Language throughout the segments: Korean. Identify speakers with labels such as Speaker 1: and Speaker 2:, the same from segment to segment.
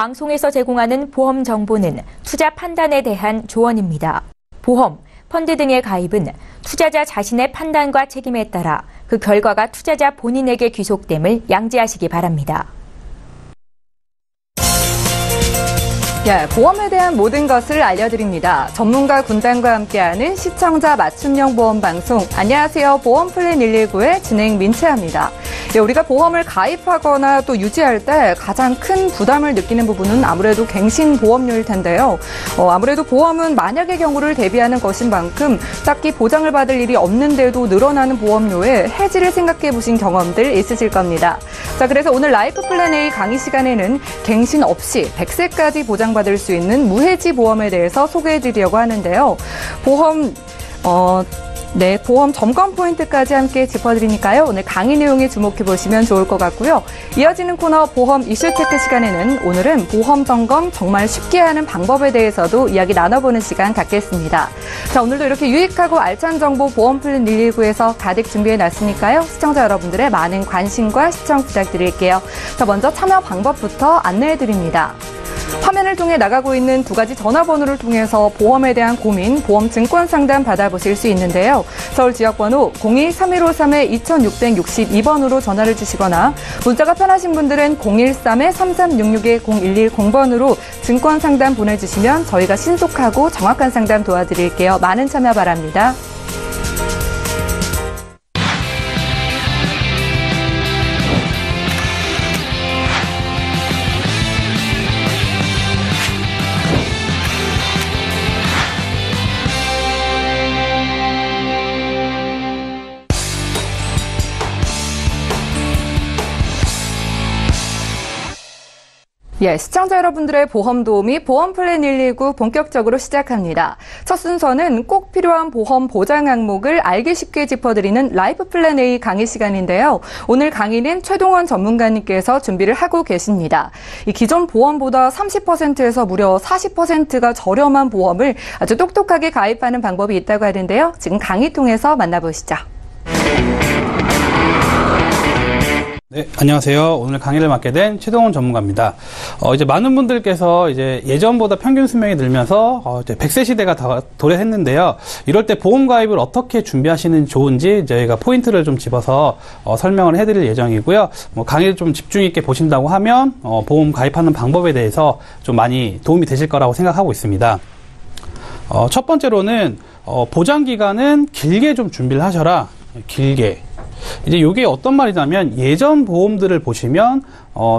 Speaker 1: 방송에서 제공하는 보험 정보는 투자 판단에 대한 조언입니다. 보험, 펀드 등의 가입은 투자자 자신의 판단과 책임에 따라 그 결과가 투자자 본인에게 귀속됨을 양지하시기 바랍니다.
Speaker 2: 보험에 대한 모든 것을 알려드립니다. 전문가 군단과 함께하는 시청자 맞춤형 보험 방송. 안녕하세요. 보험 플랜 119의 진행 민채합니다. 우리가 보험을 가입하거나 또 유지할 때 가장 큰 부담을 느끼는 부분은 아무래도 갱신 보험료일 텐데요. 아무래도 보험은 만약의 경우를 대비하는 것인 만큼 딱히 보장을 받을 일이 없는데도 늘어나는 보험료에 해지를 생각해 보신 경험들 있으실 겁니다. 자, 그래서 오늘 라이프 플랜 A 강의 시간에는 갱신 없이 100세까지 보장받을 수 있는 무해지 보험에 대해서 소개해드리려고 하는데요. 보험 점검 포인트까지 함께 짚어드리니까요. 오늘 강의 내용에 주목해보시면 좋을 것 같고요. 이어지는 코너 보험 이슈 체크 시간에는 오늘은 보험 점검 정말 쉽게 하는 방법에 대해서도 이야기 나눠보는 시간 갖겠습니다. 자, 오늘도 이렇게 유익하고 알찬 정보 보험 플랜 119에서 가득 준비해놨으니까요. 시청자 여러분들의 많은 관심과 시청 부탁드릴게요. 자, 먼저 참여 방법부터 안내해드립니다. 화면을 통해 나가고 있는 두 가지 전화번호를 통해서 보험에 대한 고민, 보험 증권 상담 받아보실 수 있는데요. 서울 지역번호 02-3153-2662번으로 전화를 주시거나 문자가 편하신 분들은 013-3366-0110번으로 증권 상담 보내주시면 저희가 신속하고 정확한 상담 도와드릴게요. 많은 참여 바랍니다. 시청자 여러분들의 보험 도우미 보험 플랜 119 본격적으로 시작합니다. 첫 순서는 꼭 필요한 보험 보장 항목을 알기 쉽게 짚어드리는 라이프 플랜 A 강의 시간인데요. 오늘 강의는 최동원 전문가님께서 준비를 하고 계십니다. 이 기존 보험보다 30%에서 무려 40%가 저렴한 보험을 아주 똑똑하게 가입하는 방법이 있다고 하는데요. 지금 강의 통해서 만나보시죠.
Speaker 3: 네, 안녕하세요. 오늘 강의를 맡게 된 최동원 전문가입니다. 이제 많은 분들께서 이제 예전보다 평균 수명이 늘면서 이제 100세 시대가 도래했는데요. 이럴 때 보험 가입을 어떻게 준비하시는 좋은지 저희가 포인트를 좀 집어서 설명을 해드릴 예정이고요. 강의를 좀 집중 있게 보신다고 하면 보험 가입하는 방법에 대해서 좀 많이 도움이 되실 거라고 생각하고 있습니다. 첫 번째로는 보장 기간은 길게 좀 준비를 하셔라. 길게. 이제 이게 어떤 말이냐면 예전 보험들을 보시면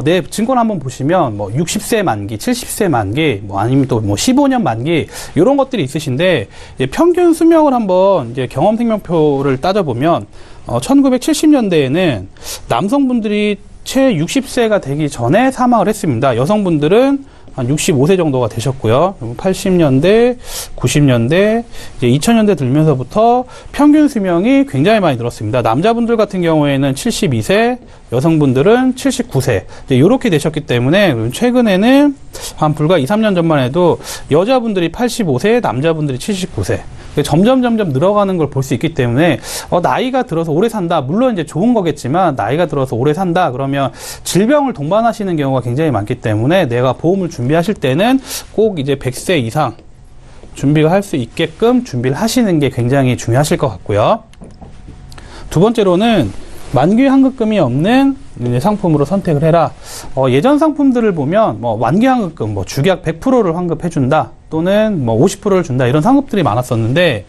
Speaker 3: 내 증권 한번 보시면 60세 만기, 70세 만기, 아니면 또 15년 만기 이런 것들이 있으신데 이제 평균 수명을 한번 이제 경험 생명표를 따져보면 1970년대에는 남성분들이 채 60세가 되기 전에 사망을 했습니다. 여성분들은 한 65세 정도가 되셨고요. 80년대, 90년대, 이제 2000년대 들면서부터 평균 수명이 굉장히 많이 늘었습니다. 남자분들 같은 경우에는 72세, 여성분들은 79세. 이제 이렇게 되셨기 때문에 최근에는 한 불과 2, 3년 전만 해도 여자분들이 85세, 남자분들이 79세. 점점 늘어가는 걸 볼 수 있기 때문에 나이가 들어서 오래 산다. 물론 이제 좋은 거겠지만 나이가 들어서 오래 산다. 그러면 질병을 동반하시는 경우가 굉장히 많기 때문에 내가 보험을 준비하실 때는 꼭 이제 100세 이상 준비가 할 수 있게끔 준비를 하시는 게 굉장히 중요하실 것 같고요. 두 번째로는 만기 환급금이 없는 상품으로 선택을 해라. 예전 상품들을 보면 만기 환급금, 주계약 100%를 환급해준다. 또는 50%를 준다. 이런 상품들이 많았었는데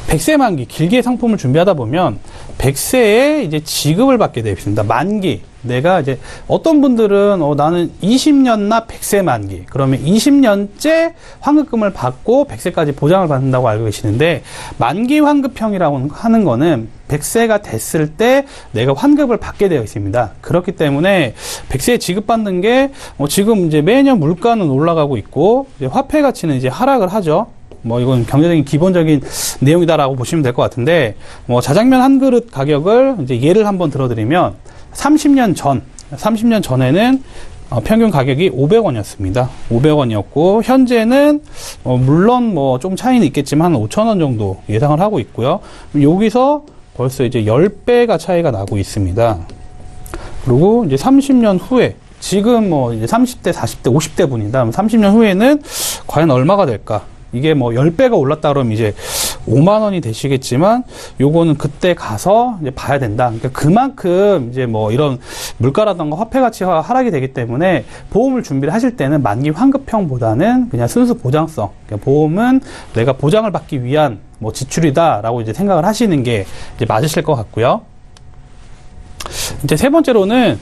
Speaker 3: 100세 만기, 길게 상품을 준비하다 보면 100세에 이제 지급을 받게 되어 있습니다. 만기. 내가 이제 어떤 분들은 나는 20년나 100세 만기. 그러면 20년째 환급금을 받고 100세까지 보장을 받는다고 알고 계시는데 만기 환급형이라고 하는 거는 100세가 됐을 때 내가 환급을 받게 되어 있습니다. 그렇기 때문에 100세에 지급받는 게 지금 이제 매년 물가는 올라가고 있고 이제 화폐 가치는 이제 하락을 하죠. 이건 경제적인 기본적인 내용이다라고 보시면 될 것 같은데, 자장면 한 그릇 가격을 이제 예를 한번 들어드리면, 30년 전에는 평균 가격이 500원이었습니다. 500원이었고, 현재는, 물론 좀 차이는 있겠지만 한 5,000원 정도 예상을 하고 있고요. 여기서 벌써 이제 10배가 차이가 나고 있습니다. 그리고 이제 30년 후에, 지금 뭐 이제 30대, 40대, 50대 분이다. 30년 후에는 과연 얼마가 될까? 이게 뭐 10배가 올랐다 그러면 이제 5만 원이 되시겠지만 요거는 그때 가서 이제 봐야 된다. 그러니까 그만큼 이제 뭐 이런 물가라던가 화폐 가치가 하락이 되기 때문에 보험을 준비를 하실 때는 만기 환급형보다는 그냥 순수 보장성. 그러니까 보험은 내가 보장을 받기 위한 뭐 지출이다라고 이제 생각을 하시는 게 이제 맞으실 것 같고요. 이제 세 번째로는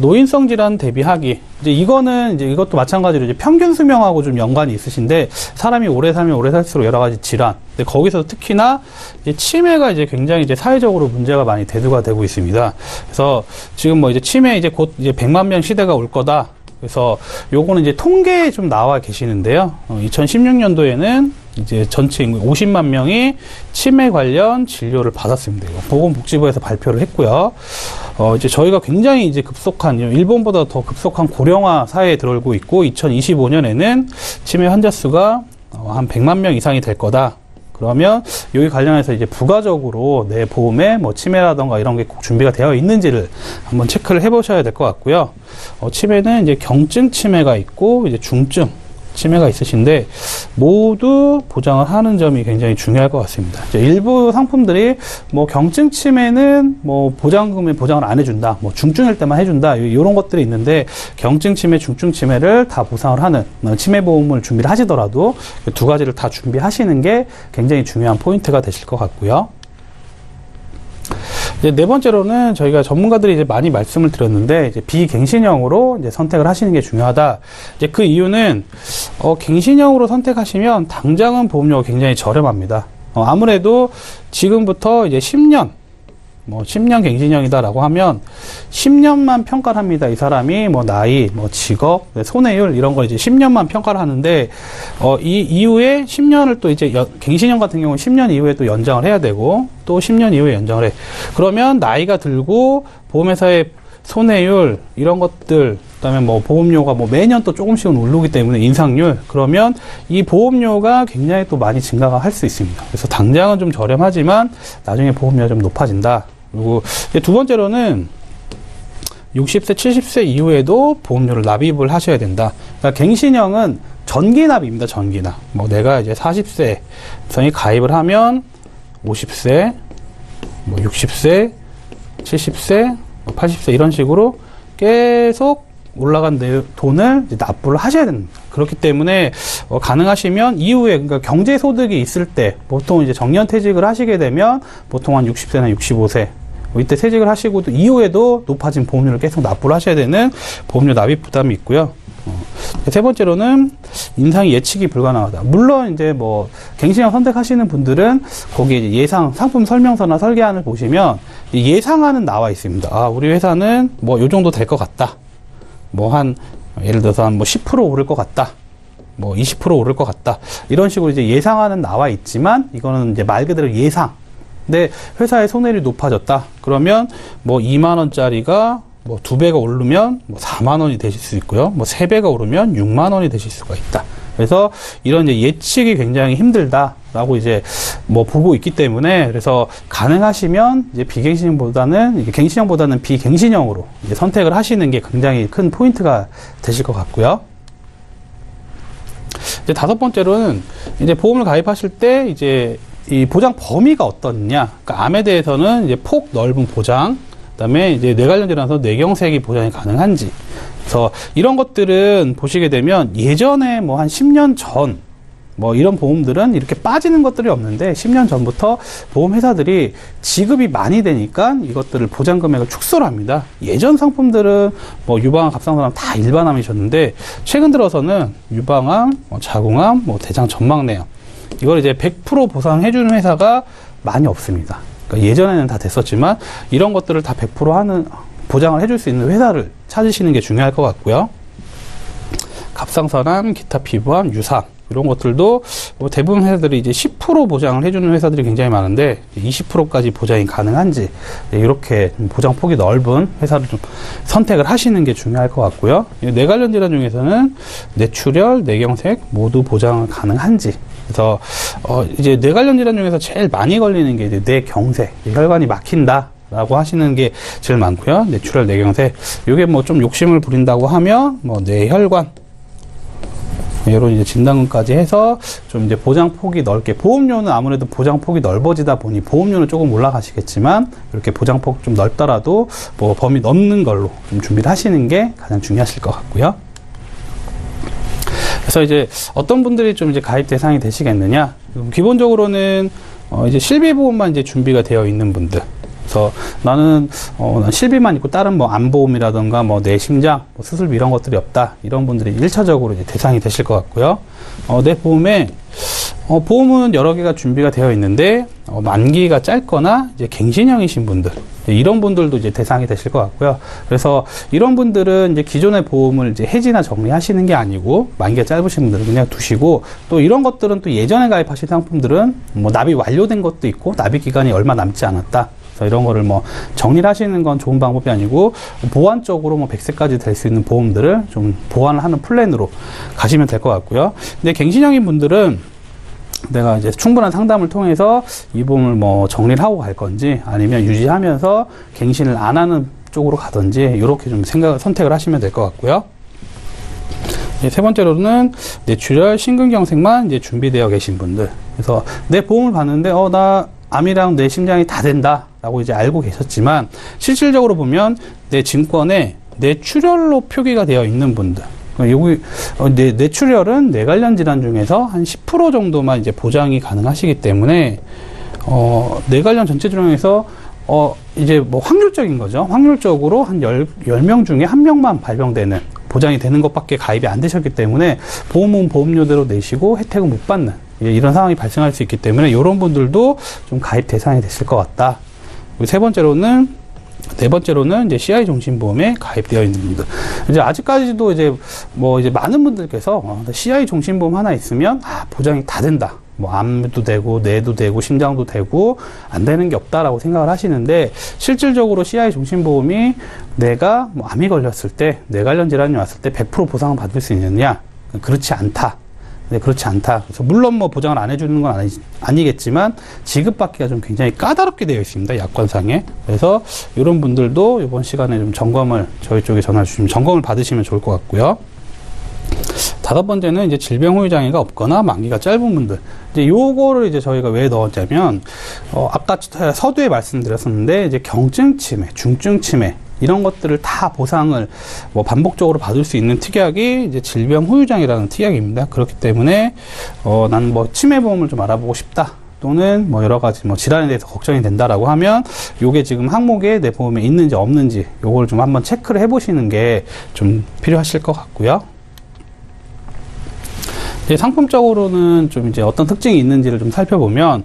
Speaker 3: 노인성 질환 대비하기. 이제 이것도 마찬가지로 이제 평균 수명하고 좀 연관이 있으신데, 사람이 오래 살면 오래 살수록 여러 가지 질환. 근데 거기서 특히나 이제 치매가 이제 굉장히 이제 사회적으로 문제가 많이 대두가 되고 있습니다. 그래서 지금 뭐 이제 치매 이제 곧 이제 100만 명 시대가 올 거다. 그래서 요거는 이제 통계에 좀 나와 계시는데요. 2016년도에는 이제 전체 인구 50만 명이 치매 관련 진료를 받았습니다. 보건복지부에서 발표를 했고요. 이제 저희가 굉장히 이제 급속한, 일본보다 더 급속한 고령화 사회에 들어오고 있고, 2025년에는 치매 환자 수가 한 100만 명 이상이 될 거다. 그러면 여기 관련해서 이제 부가적으로 내 보험에 뭐 치매라던가 이런 게 꼭 준비가 되어 있는지를 한번 체크를 해보셔야 될 것 같고요. 치매는 이제 경증 치매가 있고 이제 중증 치매가 있으신데 모두 보장을 하는 점이 굉장히 중요할 것 같습니다. 이제 일부 상품들이 뭐 경증 치매는 뭐 보장금에 보장을 안 해준다, 뭐 중증일 때만 해준다, 이런 것들이 있는데 경증 치매, 중증 치매를 다 보상을 하는 치매 보험을 준비를 하시더라도 두 가지를 다 준비하시는 게 굉장히 중요한 포인트가 되실 것 같고요. 이제 네 번째로는 저희가 전문가들이 이제 많이 말씀을 드렸는데, 이제 비갱신형으로 이제 선택을 하시는 게 중요하다. 이제 그 이유는, 갱신형으로 선택하시면 당장은 보험료가 굉장히 저렴합니다. 아무래도 지금부터 이제 10년 갱신형이다라고 하면 10년만 평가를 합니다. 이 사람이 뭐 나이, 뭐 직업, 손해율 이런 걸 이제 10년만 평가를 하는데, 이 이후에 10년을 또 이제 갱신형 같은 경우는 10년 이후에 또 연장을 해야 되고, 또 10년 이후에 연장을 해. 그러면 나이가 들고 보험회사의 손해율 이런 것들, 그다음에 뭐 보험료가 뭐 매년 또 조금씩은 오르기 때문에 인상률, 그러면 이 보험료가 굉장히 또 많이 증가가 할 수 있습니다. 그래서 당장은 좀 저렴하지만 나중에 보험료가 좀 높아진다. 그리고 두 번째로는 60세, 70세 이후에도 보험료를 납입을 하셔야 된다. 그러니까 갱신형은 전기납입니다. 전기납. 뭐 내가 이제 40세선이 가입을 하면 50세, 뭐 60세, 70세, 80세 이런 식으로 계속 올라간 돈을 이제 납부를 하셔야 됩니다. 그렇기 때문에 가능하시면 이후에, 그러니까 경제소득이 있을 때, 보통 이제 정년퇴직을 하시게 되면 보통 한 60세나 65세 이때 퇴직을 하시고 또 이후에도 높아진 보험료를 계속 납부를 하셔야 되는 보험료 납입 부담이 있고요. 세 번째로는 인상이 예측이 불가능하다. 물론 이제 뭐 갱신형 선택하시는 분들은 거기에 이제 예상 상품 설명서나 설계안을 보시면 예상안은 나와 있습니다. 아, 우리 회사는 뭐 요 정도 될 것 같다. 뭐 한 예를 들어서 한 뭐 10% 오를 것 같다. 뭐 20% 오를 것 같다. 이런 식으로 이제 예상안은 나와 있지만 이거는 이제 말 그대로 예상. 근데 회사의 손해율이 높아졌다. 그러면 뭐 2만 원짜리가 뭐 2배가 오르면 뭐 4만 원이 되실 수 있고요. 뭐 3배가 오르면 6만 원이 되실 수가 있다. 그래서 이런 이제 예측이 굉장히 힘들다라고 이제 뭐 보고 있기 때문에, 그래서 가능하시면 이제 비갱신형보다는 이게 갱신형보다는 비갱신형으로 이제 선택을 하시는 게 굉장히 큰 포인트가 되실 것 같고요. 이제 다섯 번째로는 이제 보험을 가입하실 때 이제 이 보장 범위가 어떻냐. 그러니까 암에 대해서는 이제 폭 넓은 보장, 그다음에 이제 뇌 관련 질환에서 뇌경색이 보장이 가능한지. 그래서 이런 것들은 보시게 되면 예전에 뭐 한 10년 전 뭐 이런 보험들은 이렇게 빠지는 것들이 없는데 10년 전부터 보험회사들이 지급이 많이 되니까 이것들을 보장 금액을 축소를 합니다. 예전 상품들은 뭐 유방암, 갑상선암 다 일반암이셨는데 최근 들어서는 유방암, 뭐 자궁암, 뭐 대장 전막내암 이걸 이제 100% 보상해주는 회사가 많이 없습니다. 그러니까 예전에는 다 됐었지만 이런 것들을 다 100% 하는 보장을 해줄 수 있는 회사를 찾으시는 게 중요할 것 같고요. 갑상선암, 기타 피부암, 유사암 이런 것들도 뭐 대부분 회사들이 이제 10% 보장을 해주는 회사들이 굉장히 많은데 20%까지 보장이 가능한지 이렇게 보장 폭이 넓은 회사를 좀 선택을 하시는 게 중요할 것 같고요. 뇌 관련 질환 중에서는 뇌출혈, 뇌경색 모두 보장 가능한지. 그래서 이제 뇌 관련 질환 중에서 제일 많이 걸리는 게 이제 뇌경색, 혈관이 막힌다. 라고 하시는 게 제일 많고요. 뇌출혈, 뇌경색. 요게 뭐 좀 욕심을 부린다고 하면, 뭐 뇌혈관. 이런 이제 진단금까지 해서 좀 이제 보장 폭이 넓게, 보험료는 아무래도 보장 폭이 넓어지다 보니 보험료는 조금 올라가시겠지만, 이렇게 보장 폭 좀 넓더라도 뭐 범위 넘는 걸로 좀 준비를 하시는 게 가장 중요하실 것 같고요. 그래서 이제 어떤 분들이 좀 이제 가입 대상이 되시겠느냐? 기본적으로는 이제 실비보험만 이제 준비가 되어 있는 분들. 그래서 나는 실비만 있고 다른 뭐 암보험이라든가 뭐 뇌심장, 뭐 수술비 이런 것들이 없다. 이런 분들이 1차적으로 이제 대상이 되실 것 같고요. 내 보험에 보험은 여러 개가 준비가 되어 있는데 만기가 짧거나 이제 갱신형이신 분들, 이런 분들도 이제 대상이 되실 것 같고요. 그래서 이런 분들은 이제 기존의 보험을 이제 해지나 정리하시는 게 아니고, 만기가 짧으신 분들은 그냥 두시고, 또 이런 것들은 또 예전에 가입하신 상품들은 뭐 납입 완료된 것도 있고 납입 기간이 얼마 남지 않았다. 이런 거를 뭐 정리를 하시는 건 좋은 방법이 아니고, 보완적으로 뭐 100세까지 될 수 있는 보험들을 좀 보완을 하는 플랜으로 가시면 될 것 같고요. 근데 갱신형인 분들은 내가 이제 충분한 상담을 통해서 이 보험을 뭐 정리를 하고 갈 건지, 아니면 유지하면서 갱신을 안 하는 쪽으로 가든지, 이렇게 좀 선택을 하시면 될 것 같고요. 세 번째로는 뇌출혈, 심근경색만 이제 준비되어 계신 분들. 그래서 내 보험을 봤는데, 나 암이랑 내 심장이 다 된다 라고 이제 알고 계셨지만, 실질적으로 보면 내 증권에 뇌출혈로 표기가 되어 있는 분들, 여기 뇌출혈은 뇌 관련 질환 중에서 한 10% 정도만 이제 보장이 가능하시기 때문에, 뇌 관련 전체 질환에서 이제 뭐 확률적인 거죠. 확률적으로 한 10명 중에 1명만 발병되는, 보장이 되는 것밖에 가입이 안 되셨기 때문에 보험은 보험료대로 내시고 혜택은 못 받는, 이런 상황이 발생할 수 있기 때문에 이런 분들도 좀 가입 대상이 되실 것 같다. 네 번째로는 이제 CI 종신보험에 가입되어 있는 분들. 이제 아직까지도 이제 뭐 이제 많은 분들께서 CI 종신보험 하나 있으면 보장이 다 된다. 뭐 암도 되고 뇌도 되고 심장도 되고 안 되는 게 없다라고 생각을 하시는데, 실질적으로 CI 종신보험이 내가 뭐 암이 걸렸을 때, 뇌 관련 질환이 왔을 때 100% 보상을 받을 수 있느냐? 그렇지 않다. 네, 그렇지 않다. 그래서 물론 뭐 보장을 안 해주는 건 아니겠지만 지급받기가 좀 굉장히 까다롭게 되어 있습니다. 약관상에. 그래서 이런 분들도 이번 시간에 좀 점검을, 저희 쪽에 전화 주시면 점검을 받으시면 좋을 것 같고요. 다섯 번째는 이제 질병 후유 장애가 없거나 만기가 짧은 분들. 이제 요거를 이제 저희가 왜 넣었냐면, 아까 서두에 말씀드렸었는데, 이제 경증 치매, 중증 치매, 이런 것들을 다 보상을 뭐 반복적으로 받을 수 있는 특약이 이제 질병 후유장애라는 특약입니다. 그렇기 때문에 나는 뭐 치매보험을 좀 알아보고 싶다, 또는 뭐 여러 가지 뭐 질환에 대해서 걱정이 된다라고 하면, 요게 지금 항목에 내 보험에 있는지 없는지 요걸 좀 한번 체크를 해보시는 게 좀 필요하실 것 같고요. 이제 상품적으로는 좀 이제 어떤 특징이 있는지를 좀 살펴보면,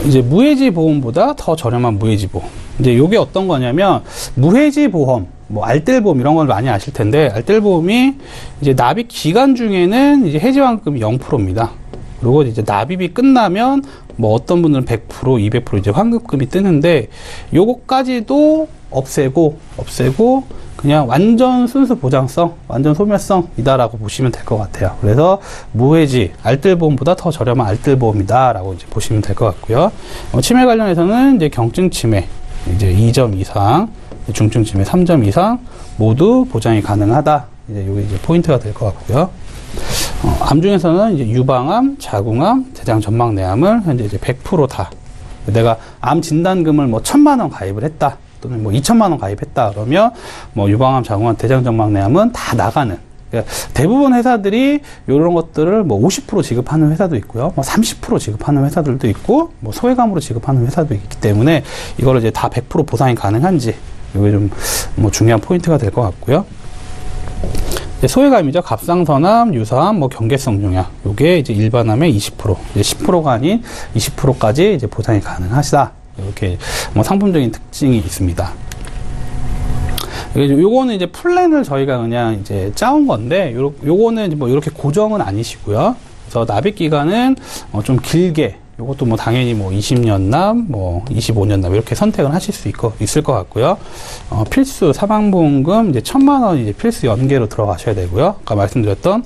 Speaker 3: 이제 무해지 보험보다 더 저렴한 무해지 보험. 이제 요게 어떤 거냐면, 무해지 보험, 뭐 알뜰보험 이런 걸 많이 아실 텐데, 알뜰보험이 이제 납입 기간 중에는 이제 해지환급이 0%입니다. 그리고 이제 납입이 끝나면 뭐 어떤 분들은 100%, 200% 이제 환급금이 뜨는데, 요거까지도 없애고 그냥 완전 순수 보장성, 완전 소멸성이다라고 보시면 될 것 같아요. 그래서 무해지, 알뜰보험보다 더 저렴한 알뜰보험이다라고 이제 보시면 될 것 같고요. 치매 관련해서는 이제 경증 치매 이제 2점 이상, 중증 치매 3점 이상 모두 보장이 가능하다. 이제 요게 이제 포인트가 될 것 같고요. 암 중에서는 이제 유방암, 자궁암, 대장 전막내암을 현재 이제 100% 다, 내가 암 진단금을 뭐 1,000만 원 가입을 했다, 또는 뭐 2,000만 원 가입했다 그러면 뭐 유방암, 자궁암, 대장 전막내암은 다 나가는. 그러니까 대부분 회사들이 이런 것들을 뭐 50% 지급하는 회사도 있고요, 뭐 30% 지급하는 회사들도 있고, 뭐 소외감으로 지급하는 회사도 있기 때문에 이거를 이제 다 100% 보상이 가능한지, 이게 좀 뭐 중요한 포인트가 될 것 같고요. 소외감이죠. 갑상선암, 유사암, 뭐 경계성 종양. 요게 이제 일반암의 20%, 이제 10%가 아닌 20%까지 이제 보상이 가능하시다. 이렇게 뭐 상품적인 특징이 있습니다. 요거는 이제 플랜을 저희가 그냥 이제 짜온 건데, 요거는 뭐 이렇게 고정은 아니시고요. 그래서 납입 기간은 좀 길게, 요것도 뭐 당연히 뭐 20년 납, 뭐 25년 납 이렇게 선택을 하실 수 있을 것 같고요. 필수 사망보험금 이제 1,000만 원 이제 필수 연계로 들어가셔야 되고요. 아까 말씀드렸던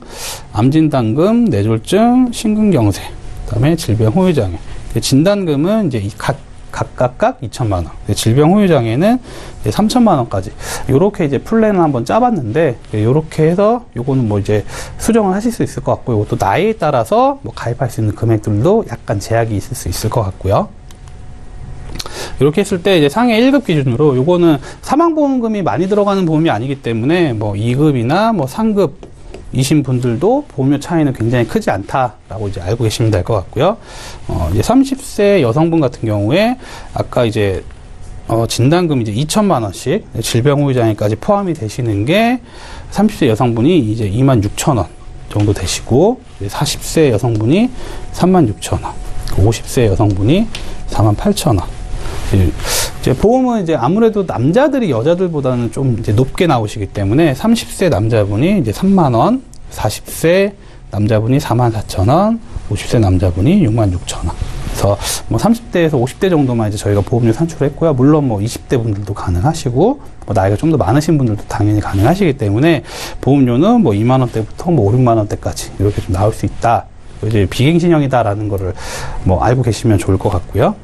Speaker 3: 암진단금, 뇌졸중, 심근경색, 그다음에 질병 후유장애. 진단금은 이제 각 각각 2천만 원, 질병 후유 장애는 3천만 원까지 이렇게 이제 플랜을 한번 짜봤는데 이렇게 해서 요거는 뭐 이제 수정을 하실 수 있을 것 같고 이것도 나이에 따라서 뭐 가입할 수 있는 금액들도 약간 제약이 있을 수 있을 것 같고요. 이렇게 했을 때 이제 상해 1급 기준으로 요거는 사망보험금이 많이 들어가는 보험이 아니기 때문에 뭐 2급이나 뭐 3급 이신 분들도 보험료 차이는 굉장히 크지 않다라고 이제 알고 계시면 될 것 같고요. 이제 30세 여성분 같은 경우에 아까 이제 진단금 이제 2천만 원씩 질병 후유 장애까지 포함이 되시는 게 30세 여성분이 이제 26,000원 정도 되시고 40세 여성분이 36,000원, 50세 여성분이 48,000원. 이제 보험은 이제 아무래도 남자들이 여자들보다는 좀 이제 높게 나오시기 때문에 30세 남자분이 이제 3만 원, 40세 남자분이 44,000원, 50세 남자분이 66,000원. 그래서 뭐 30대에서 50대 정도만 이제 저희가 보험료 산출을 했고요. 물론 뭐 20대 분들도 가능하시고 뭐 나이가 좀 더 많으신 분들도 당연히 가능하시기 때문에 보험료는 뭐 2만 원대부터 뭐 5, 6만 원대까지 이렇게 좀 나올 수 있다. 이제 비갱신형이다라는 거를 뭐 알고 계시면 좋을 것 같고요.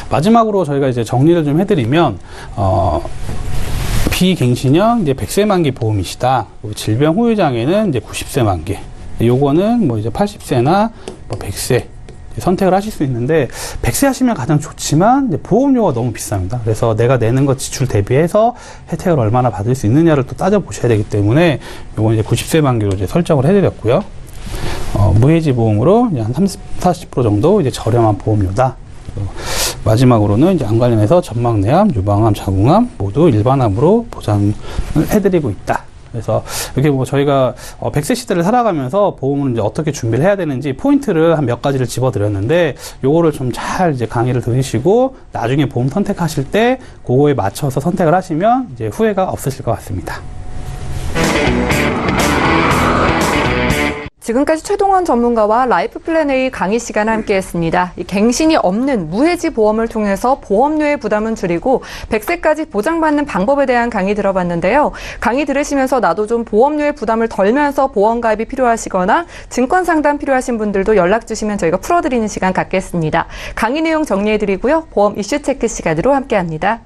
Speaker 3: 마지막으로 저희가 이제 정리를 좀 해드리면, 비갱신형 이제 100세 만기 보험이시다. 질병 후유 장애는 이제 90세 만기. 요거는 뭐 이제 80세나 뭐 100세 선택을 하실 수 있는데, 100세 하시면 가장 좋지만 이제 보험료가 너무 비쌉니다. 그래서 내가 내는 것 지출 대비해서 혜택을 얼마나 받을 수 있느냐를 또 따져보셔야 되기 때문에 요건 이제 90세 만기로 이제 설정을 해드렸고요. 무해지 보험으로 이제 한 30, 40% 정도 이제 저렴한 보험료다. 마지막으로는 이제 암 관련해서 점막내암, 유방암, 자궁암 모두 일반암으로 보장을 해드리고 있다. 그래서 이렇게 뭐 저희가 100세 시대를 살아가면서 보험을 이제 어떻게 준비를 해야 되는지 포인트를 한 몇 가지를 집어드렸는데 요거를 좀 잘 이제 강의를 들으시고 나중에 보험 선택하실 때 그거에 맞춰서 선택을 하시면 이제 후회가 없으실 것 같습니다.
Speaker 2: 지금까지 최동원 전문가와 라이프 플랜 A 강의 시간 함께했습니다. 이 갱신이 없는 무해지 보험을 통해서 보험료의 부담은 줄이고 100세까지 보장받는 방법에 대한 강의 들어봤는데요. 강의 들으시면서 나도 좀 보험료의 부담을 덜면서 보험 가입이 필요하시거나 증권 상담 필요하신 분들도 연락 주시면 저희가 풀어드리는 시간 갖겠습니다. 강의 내용 정리해드리고요. 보험 이슈 체크 시간으로 함께합니다.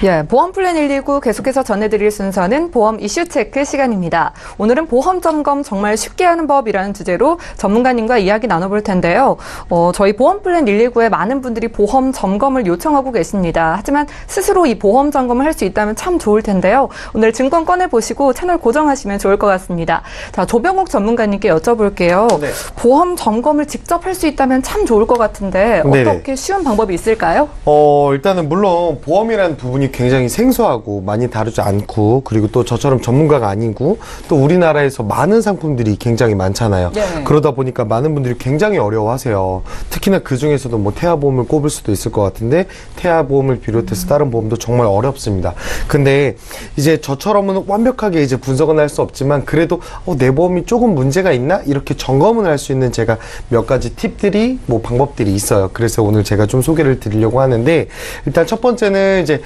Speaker 2: 예, 보험 플랜 119 계속해서 전해드릴 순서는 보험 이슈 체크 시간입니다. 오늘은 보험 점검 정말 쉽게 하는 법이라는 주제로 전문가님과 이야기 나눠볼 텐데요. 저희 보험 플랜 119에 많은 분들이 보험 점검을 요청하고 계십니다. 하지만 스스로 이 보험 점검을 할 수 있다면 참 좋을 텐데요. 오늘 증권 꺼내보시고 채널 고정하시면 좋을 것 같습니다. 자, 조병옥 전문가님께 여쭤볼게요.
Speaker 4: 네.
Speaker 2: 보험 점검을 직접 할 수 있다면 참 좋을 것 같은데 어떻게
Speaker 4: 네네.
Speaker 2: 쉬운 방법이 있을까요?
Speaker 4: 일단은 물론 보험이라는 부분이 보험이 굉장히 생소하고 많이 다루지 않고, 그리고 또 저처럼 전문가가 아니고, 또 우리나라에서 많은 상품들이 굉장히 많잖아요.
Speaker 2: 네.
Speaker 4: 그러다 보니까 많은 분들이 굉장히 어려워하세요. 특히나 그 중에서도 뭐 태아보험을 꼽을 수도 있을 것 같은데, 태아보험을 비롯해서 다른 보험도 정말 어렵습니다. 근데 이제 저처럼은 완벽하게 이제 분석은 할 수 없지만, 그래도 내 보험이 조금 문제가 있나? 이렇게 점검을 할 수 있는 제가 몇 가지 팁들이, 뭐 방법들이 있어요. 그래서 오늘 제가 좀 소개를 드리려고 하는데, 일단 첫 번째는 이제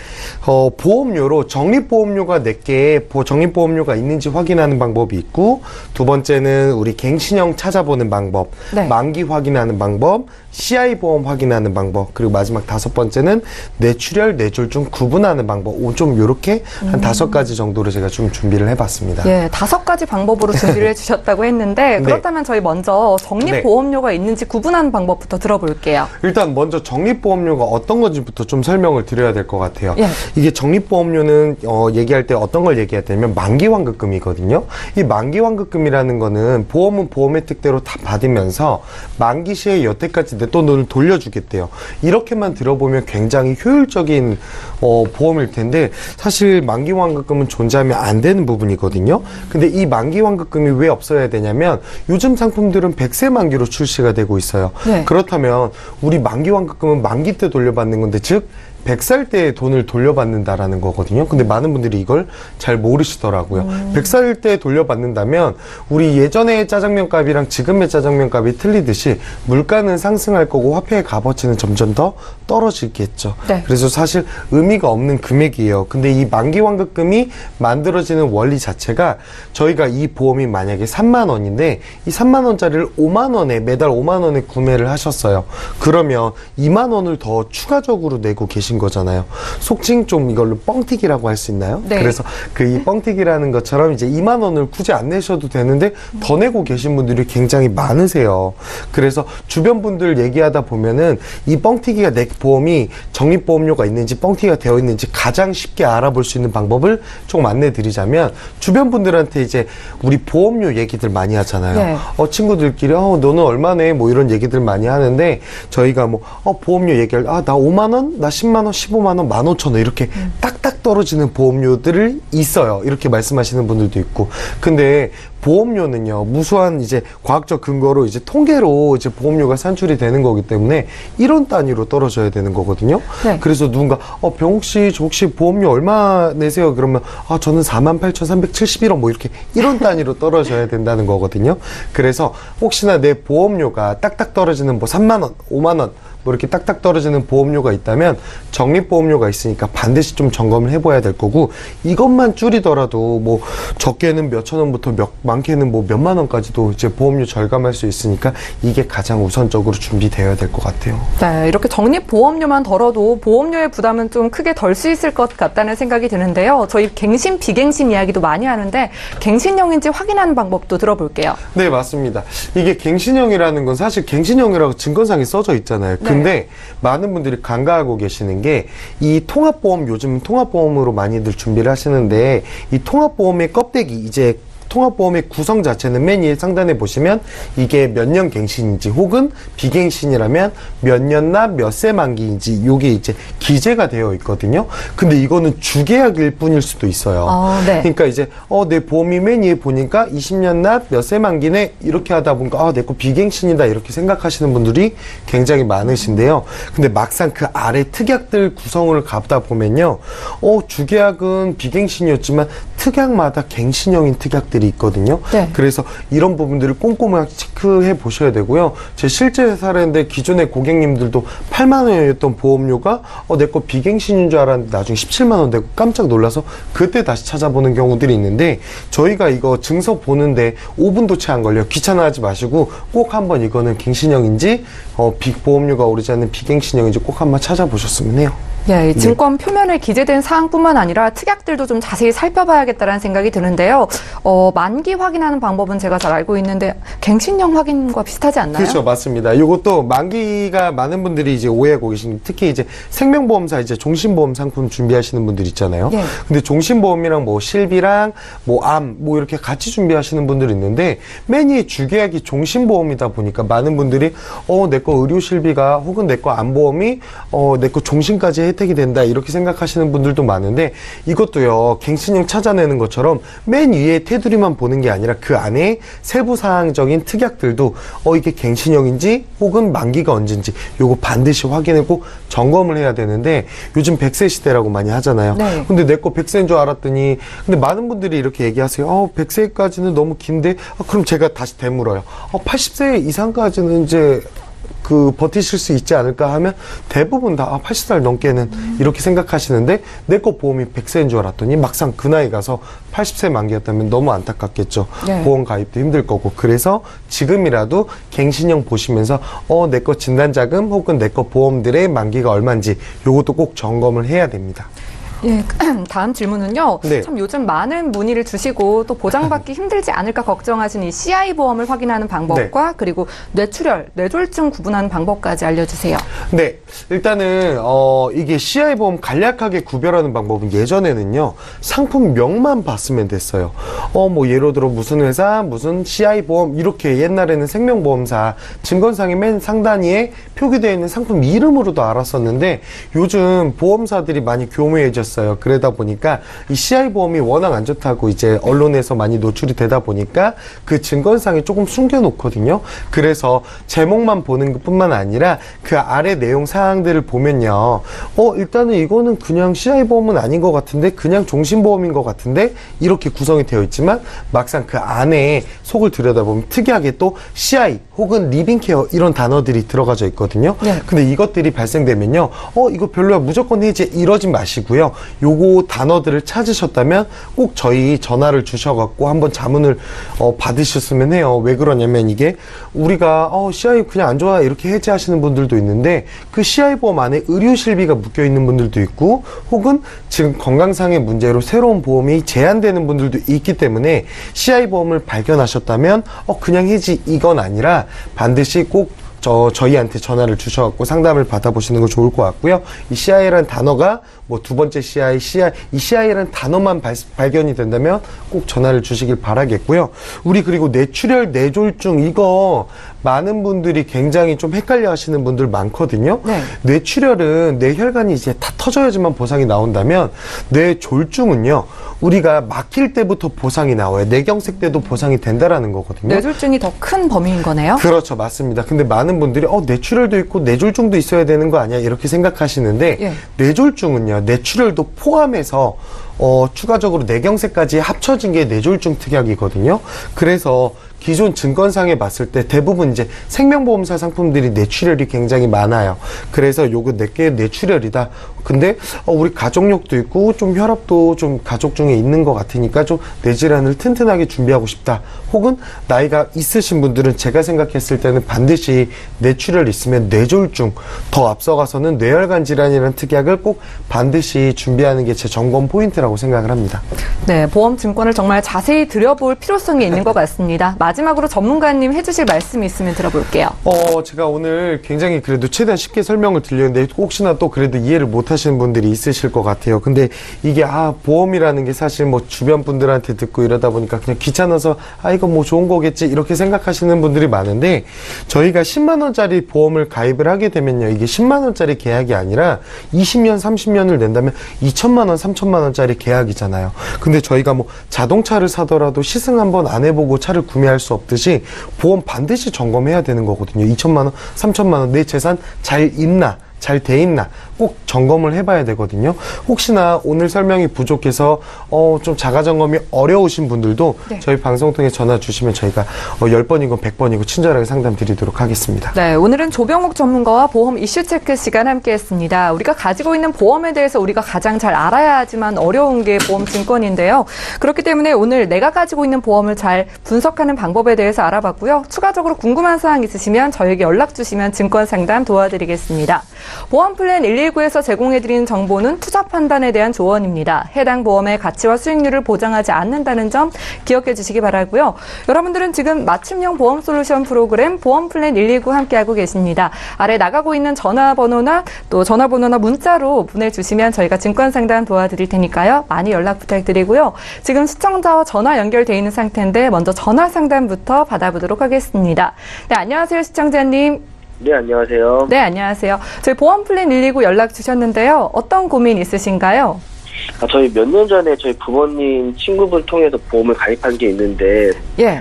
Speaker 4: 보험료로 적립보험료가 몇 개 적립보험료가 있는지 확인하는 방법이 있고, 두 번째는 우리 갱신형 찾아보는 방법,
Speaker 2: 네.
Speaker 4: 만기 확인하는 방법, CI 보험 확인하는 방법, 그리고 마지막 다섯 번째는 뇌출혈, 뇌졸중 구분하는 방법. 좀 요렇게 한 5가지 정도로 제가 좀 준비를 해봤습니다.
Speaker 2: 예, 5가지 방법으로 준비를 해주셨다고 했는데, 그렇다면 저희 먼저 적립보험료가 있는지 구분하는 방법부터 들어볼게요.
Speaker 4: 일단 먼저 적립보험료가 어떤 건지부터 좀 설명을 드려야 될 것 같아요.
Speaker 2: 예.
Speaker 4: 이게 적립보험료는 얘기할 때 어떤 걸 얘기해야 되냐면 만기환급금이거든요. 이 만기환급금이라는 거는 보험은 보험 혜택대로 다 받으면서 만기 시에 여태까지 내 돈을 돌려주겠대요. 이렇게만 들어보면 굉장히 효율적인 보험일 텐데, 사실 만기환급금은 존재하면 안 되는 부분이거든요. 근데 이 만기환급금이 왜 없어야 되냐면, 요즘 상품들은 100세 만기로 출시가 되고 있어요.
Speaker 2: 네.
Speaker 4: 그렇다면 우리 만기환급금은 만기 때 돌려받는 건데, 즉 100살 때 돈을 돌려받는다라는 거거든요. 근데 많은 분들이 이걸 잘 모르시더라고요. 100살 때 돌려받는다면 우리 예전의 짜장면 값이랑 지금의 짜장면 값이 틀리듯이 물가는 상승할 거고 화폐의 값어치는 점점 더 떨어지겠죠.
Speaker 2: 네.
Speaker 4: 그래서 사실 의미가 없는 금액이에요. 근데 이 만기환급금이 만들어지는 원리 자체가, 저희가 이 보험이 만약에 3만 원인데 이 3만 원짜리를 5만 원에 매달 5만 원에 구매를 하셨어요. 그러면 2만 원을 더 추가적으로 내고 계신 거잖아요. 속칭 좀 이걸로 뻥튀기라고 할 수 있나요?
Speaker 2: 네.
Speaker 4: 그래서 그 이 뻥튀기라는 것처럼 이제 2만 원을 굳이 안 내셔도 되는데 더 내고 계신 분들이 굉장히 많으세요. 그래서 주변 분들 얘기하다 보면은 이 뻥튀기가 내 보험이 적립보험료가 있는지 뻥튀기가 되어 있는지 가장 쉽게 알아볼 수 있는 방법을 조금 안내 드리자면, 주변 분들한테 이제 우리 보험료 얘기들 많이 하잖아요.
Speaker 2: 네.
Speaker 4: 친구들끼리 너는 얼마 내? 뭐 이런 얘기들 많이 하는데, 저희가 뭐 보험료 얘기할 나 5만 원? 나 10만 원, 15만 원, 15,000원 이렇게 딱딱 떨어지는 보험료들이 있어요. 이렇게 말씀하시는 분들도 있고. 근데 보험료는요, 무수한 이제 과학적 근거로 이제 통계로 이제 보험료가 산출이 되는 거기 때문에 1원 단위로 떨어져야 되는 거거든요.
Speaker 2: 네.
Speaker 4: 그래서 누군가 병욱 씨, 저 혹시 보험료 얼마 내세요? 그러면 저는 48,371원 뭐 이렇게 1원 단위로 떨어져야 된다는 거거든요. 그래서 혹시나 내 보험료가 딱딱 떨어지는 뭐 3만 원, 5만 원 뭐 이렇게 딱딱 떨어지는 보험료가 있다면 적립보험료가 있으니까 반드시 좀 점검을 해봐야 될 거고, 이것만 줄이더라도 뭐 적게는 몇천 원부터 많게는 뭐 몇만 원까지도 이제 보험료 절감할 수 있으니까 이게 가장 우선적으로 준비되어야 될 것 같아요.
Speaker 2: 네, 이렇게 적립보험료만 덜어도 보험료의 부담은 좀 크게 덜 수 있을 것 같다는 생각이 드는데요. 저희 갱신, 비갱신 이야기도 많이 하는데 갱신형인지 확인하는 방법도 들어볼게요.
Speaker 4: 네, 맞습니다. 이게 갱신형이라는 건 사실 갱신형이라고 증권상에 써져 있잖아요.
Speaker 2: 네.
Speaker 4: 근데 많은 분들이 간과하고 계시는 게, 이 통합보험, 요즘 통합보험으로 많이들 준비를 하시는데, 이 통합보험의 껍데기, 이제 통합보험의 구성 자체는 맨 위에 상단에 보시면 이게 몇 년 갱신인지 혹은 비갱신이라면 몇 년 납 몇 세 만기인지 요게 이제 기재가 되어 있거든요. 근데 이거는 주계약일 뿐일 수도 있어요.
Speaker 2: 네.
Speaker 4: 그러니까 이제 내 보험이 맨 위에 보니까 20년 납 몇 세 만기네 이렇게 하다 보니까 내 거 비갱신이다 이렇게 생각하시는 분들이 굉장히 많으신데요. 근데 막상 그 아래 특약들 구성을 가다 보면요, 주계약은 비갱신이었지만 특약마다 갱신형인 특약들이 있거든요.
Speaker 2: 네.
Speaker 4: 그래서 이런 부분들을 꼼꼼하게 체크해 보셔야 되고요. 제 실제 사례인데, 기존의 고객님들도 8만 원이었던 보험료가 내 거 비갱신인 줄 알았는데 나중에 17만 원 되고 깜짝 놀라서 그때 다시 찾아보는 경우들이 있는데, 저희가 이거 증서 보는데 5분도 채 안 걸려요. 귀찮아하지 마시고 꼭 한번 이거는 갱신형인지 보험료가 오르지 않는 비갱신형인지 꼭 한번 찾아보셨으면 해요.
Speaker 2: 예, 이 증권 표면에 기재된 사항뿐만 아니라 특약들도 좀 자세히 살펴봐야겠다는 생각이 드는데요. 만기 확인하는 방법은 제가 잘 알고 있는데 갱신형 확인과 비슷하지 않나요?
Speaker 4: 그렇죠, 맞습니다. 이것도 만기가 많은 분들이 이제 오해하고 계신, 특히 이제 생명보험사 이제 종신보험 상품 준비하시는 분들 있잖아요.
Speaker 2: 예.
Speaker 4: 근데 종신보험이랑 뭐 실비랑 뭐 암 뭐 이렇게 같이 준비하시는 분들이 있는데, 맨 위에 주계약이 종신보험이다 보니까 많은 분들이 내 거 의료실비가 혹은 내 거 암보험이 내 거 종신까지 혜택이 된다 이렇게 생각하시는 분들도 많은데 이것도요 갱신형 찾아내는 것처럼 맨 위에 테두리만 보는 게 아니라 그 안에 세부사항적인 특약들도 이게 갱신형인지 혹은 만기가 언제인지 요거 반드시 확인하고 점검을 해야 되는데 요즘 100세 시대라고 많이 하잖아요.
Speaker 2: 네.
Speaker 4: 근데 내 거 100세인 줄 알았더니 근데 많은 분들이 이렇게 얘기하세요. 100세까지는 너무 긴데 그럼 제가 다시 되물어요. 80세 이상까지는 이제 버티실 수 있지 않을까 하면 대부분 다 80살 넘게는 이렇게 생각하시는데 내 거 보험이 100세인 줄 알았더니 막상 그 나이 가서 80세 만기였다면 너무 안타깝겠죠.
Speaker 2: 네.
Speaker 4: 보험 가입도 힘들 거고. 그래서 지금이라도 갱신형 보시면서 내 거 진단자금 혹은 내 거 보험들의 만기가 얼마인지 요것도 꼭 점검을 해야 됩니다.
Speaker 2: 예, 다음 질문은요.
Speaker 4: 네.
Speaker 2: 참 요즘 많은 문의를 주시고 또 보장받기 힘들지 않을까 걱정하시는 이 CI 보험을 확인하는 방법과 그리고 뇌출혈, 뇌졸중 구분하는 방법까지 알려주세요.
Speaker 4: 네, 일단은 이게 CI 보험 간략하게 구별하는 방법은 예전에는요 상품명만 봤으면 됐어요. 뭐 예를 들어 무슨 회사, 무슨 CI 보험 이렇게 옛날에는 생명보험사 증권상의 맨 상단위에 표기되어 있는 상품 이름으로도 알았었는데 요즘 보험사들이 많이 교묘해졌어요. 그러다 보니까 이 CI 보험이 워낙 안 좋다고 이제 언론에서 많이 노출이 되다 보니까 그 증권상에 조금 숨겨놓거든요. 그래서 제목만 보는 것뿐만 아니라 그 아래 내용 사항들을 보면요. 일단은 이거는 그냥 CI 보험은 아닌 것 같은데 그냥 종신보험인 것 같은데 이렇게 구성이 되어 있지만 막상 그 안에 속을 들여다보면 특이하게 또 CI 혹은 리빙케어 이런 단어들이 들어가져 있거든요.
Speaker 2: 네.
Speaker 4: 근데 이것들이 발생되면요. 이거 별로야 무조건 해지 이러지 마시고요. 요거 단어들을 찾으셨다면 꼭 저희 전화를 주셔갖고 한번 자문을 받으셨으면 해요. 왜 그러냐면 이게 우리가 CI 그냥 안 좋아 이렇게 해지하시는 분들도 있는데 그 CI 보험 안에 의료 실비가 묶여 있는 분들도 있고 혹은 지금 건강상의 문제로 새로운 보험이 제한되는 분들도 있기 때문에 CI 보험을 발견하셨다면 그냥 해지 이건 아니라 반드시 꼭 저희한테 전화를 주셔갖고 상담을 받아보시는 거 좋을 것 같고요. 이 CI라는 단어가 뭐 두 번째 CI, 이 CI라는 단어만 발견이 된다면 꼭 전화를 주시길 바라겠고요. 우리 그리고 뇌출혈, 뇌졸중 이거 많은 분들이 굉장히 좀 헷갈려 하시는 분들 많거든요.
Speaker 2: 네.
Speaker 4: 뇌출혈은 뇌혈관이 이제 다 터져야지만 보상이 나온다면 뇌졸중은요. 우리가 막힐 때부터 보상이 나와요. 뇌경색 때도 보상이 된다라는 거거든요.
Speaker 2: 뇌졸중이 더 큰 범위인 거네요?
Speaker 4: 그렇죠. 맞습니다. 근데 많은 분들이 뇌출혈도 있고 뇌졸중도 있어야 되는 거 아니야? 이렇게 생각하시는데
Speaker 2: 예.
Speaker 4: 뇌졸중은요. 뇌출혈도 포함해서 추가적으로 뇌경색까지 합쳐진 게 뇌졸중 특약이거든요. 그래서 기존 증권상에 봤을 때 대부분 이제 생명보험사 상품들이 뇌출혈이 굉장히 많아요. 그래서 요거 내게 뇌출혈이다. 근데 우리 가족력도 있고 좀 혈압도 좀 가족 중에 있는 것 같으니까 좀 뇌질환을 튼튼하게 준비하고 싶다. 혹은 나이가 있으신 분들은 제가 생각했을 때는 반드시 뇌출혈 있으면 뇌졸중 더 앞서가서는 뇌혈관 질환이라는 특약을 꼭 반드시 준비하는 게 제 점검 포인트라고 생각을 합니다.
Speaker 2: 네, 보험증권을 정말 자세히 들여볼 필요성이 있는 것 같습니다. 마지막으로 전문가님 해주실 말씀이 있으면 들어볼게요.
Speaker 4: 제가 오늘 굉장히 그래도 최대한 쉽게 설명을 드렸는데 혹시나 또 그래도 이해를 못 하시는 분들이 있으실 것 같아요. 근데 이게 보험이라는 게 사실 뭐 주변 분들한테 듣고 이러다 보니까 그냥 귀찮아서 이거 뭐 좋은 거겠지 이렇게 생각하시는 분들이 많은데 저희가 10만 원짜리 보험을 가입을 하게 되면요. 이게 10만 원짜리 계약이 아니라 20년, 30년을 낸다면 2천만 원, 3천만 원짜리 계약이잖아요. 근데 저희가 뭐 자동차를 사더라도 시승 한번 안 해보고 차를 구매할 수 없듯이 보험 반드시 점검해야 되는 거거든요. 2천만 원, 3천만 원 내 재산 잘 있나? 잘 돼 있나 꼭 점검을 해봐야 되거든요. 혹시나 오늘 설명이 부족해서 좀 자가점검이 어려우신 분들도
Speaker 2: 네.
Speaker 4: 저희 방송 통해 전화 주시면 저희가 10번이고 100번이고 친절하게 상담 드리도록 하겠습니다.
Speaker 2: 네, 오늘은 조병욱 전문가와 보험 이슈 체크 시간 함께했습니다. 우리가 가지고 있는 보험에 대해서 우리가 가장 잘 알아야 하지만 어려운 게 보험증권인데요. 그렇기 때문에 오늘 내가 가지고 있는 보험을 잘 분석하는 방법에 대해서 알아봤고요. 추가적으로 궁금한 사항 있으시면 저에게 연락 주시면 증권 상담 도와드리겠습니다. 보험플랜 119에서 제공해드리는 정보는 투자 판단에 대한 조언입니다. 해당 보험의 가치와 수익률을 보장하지 않는다는 점 기억해 주시기 바라고요. 여러분들은 지금 맞춤형 보험 솔루션 프로그램 보험플랜 119 함께하고 계십니다. 아래 나가고 있는 전화번호나 문자로 보내주시면 저희가 증권상담 도와드릴 테니까요. 많이 연락 부탁드리고요. 지금 시청자와 전화 연결돼 있는 상태인데 먼저 전화 상담부터 받아보도록 하겠습니다. 네, 안녕하세요, 시청자님.
Speaker 5: 네, 안녕하세요.
Speaker 2: 네, 안녕하세요. 저희 보험 플랜 129 연락 주셨는데요. 어떤 고민 있으신가요?
Speaker 5: 저희 몇 년 전에 저희 부모님 친구분 통해서 보험을 가입한 게 있는데,
Speaker 2: 예.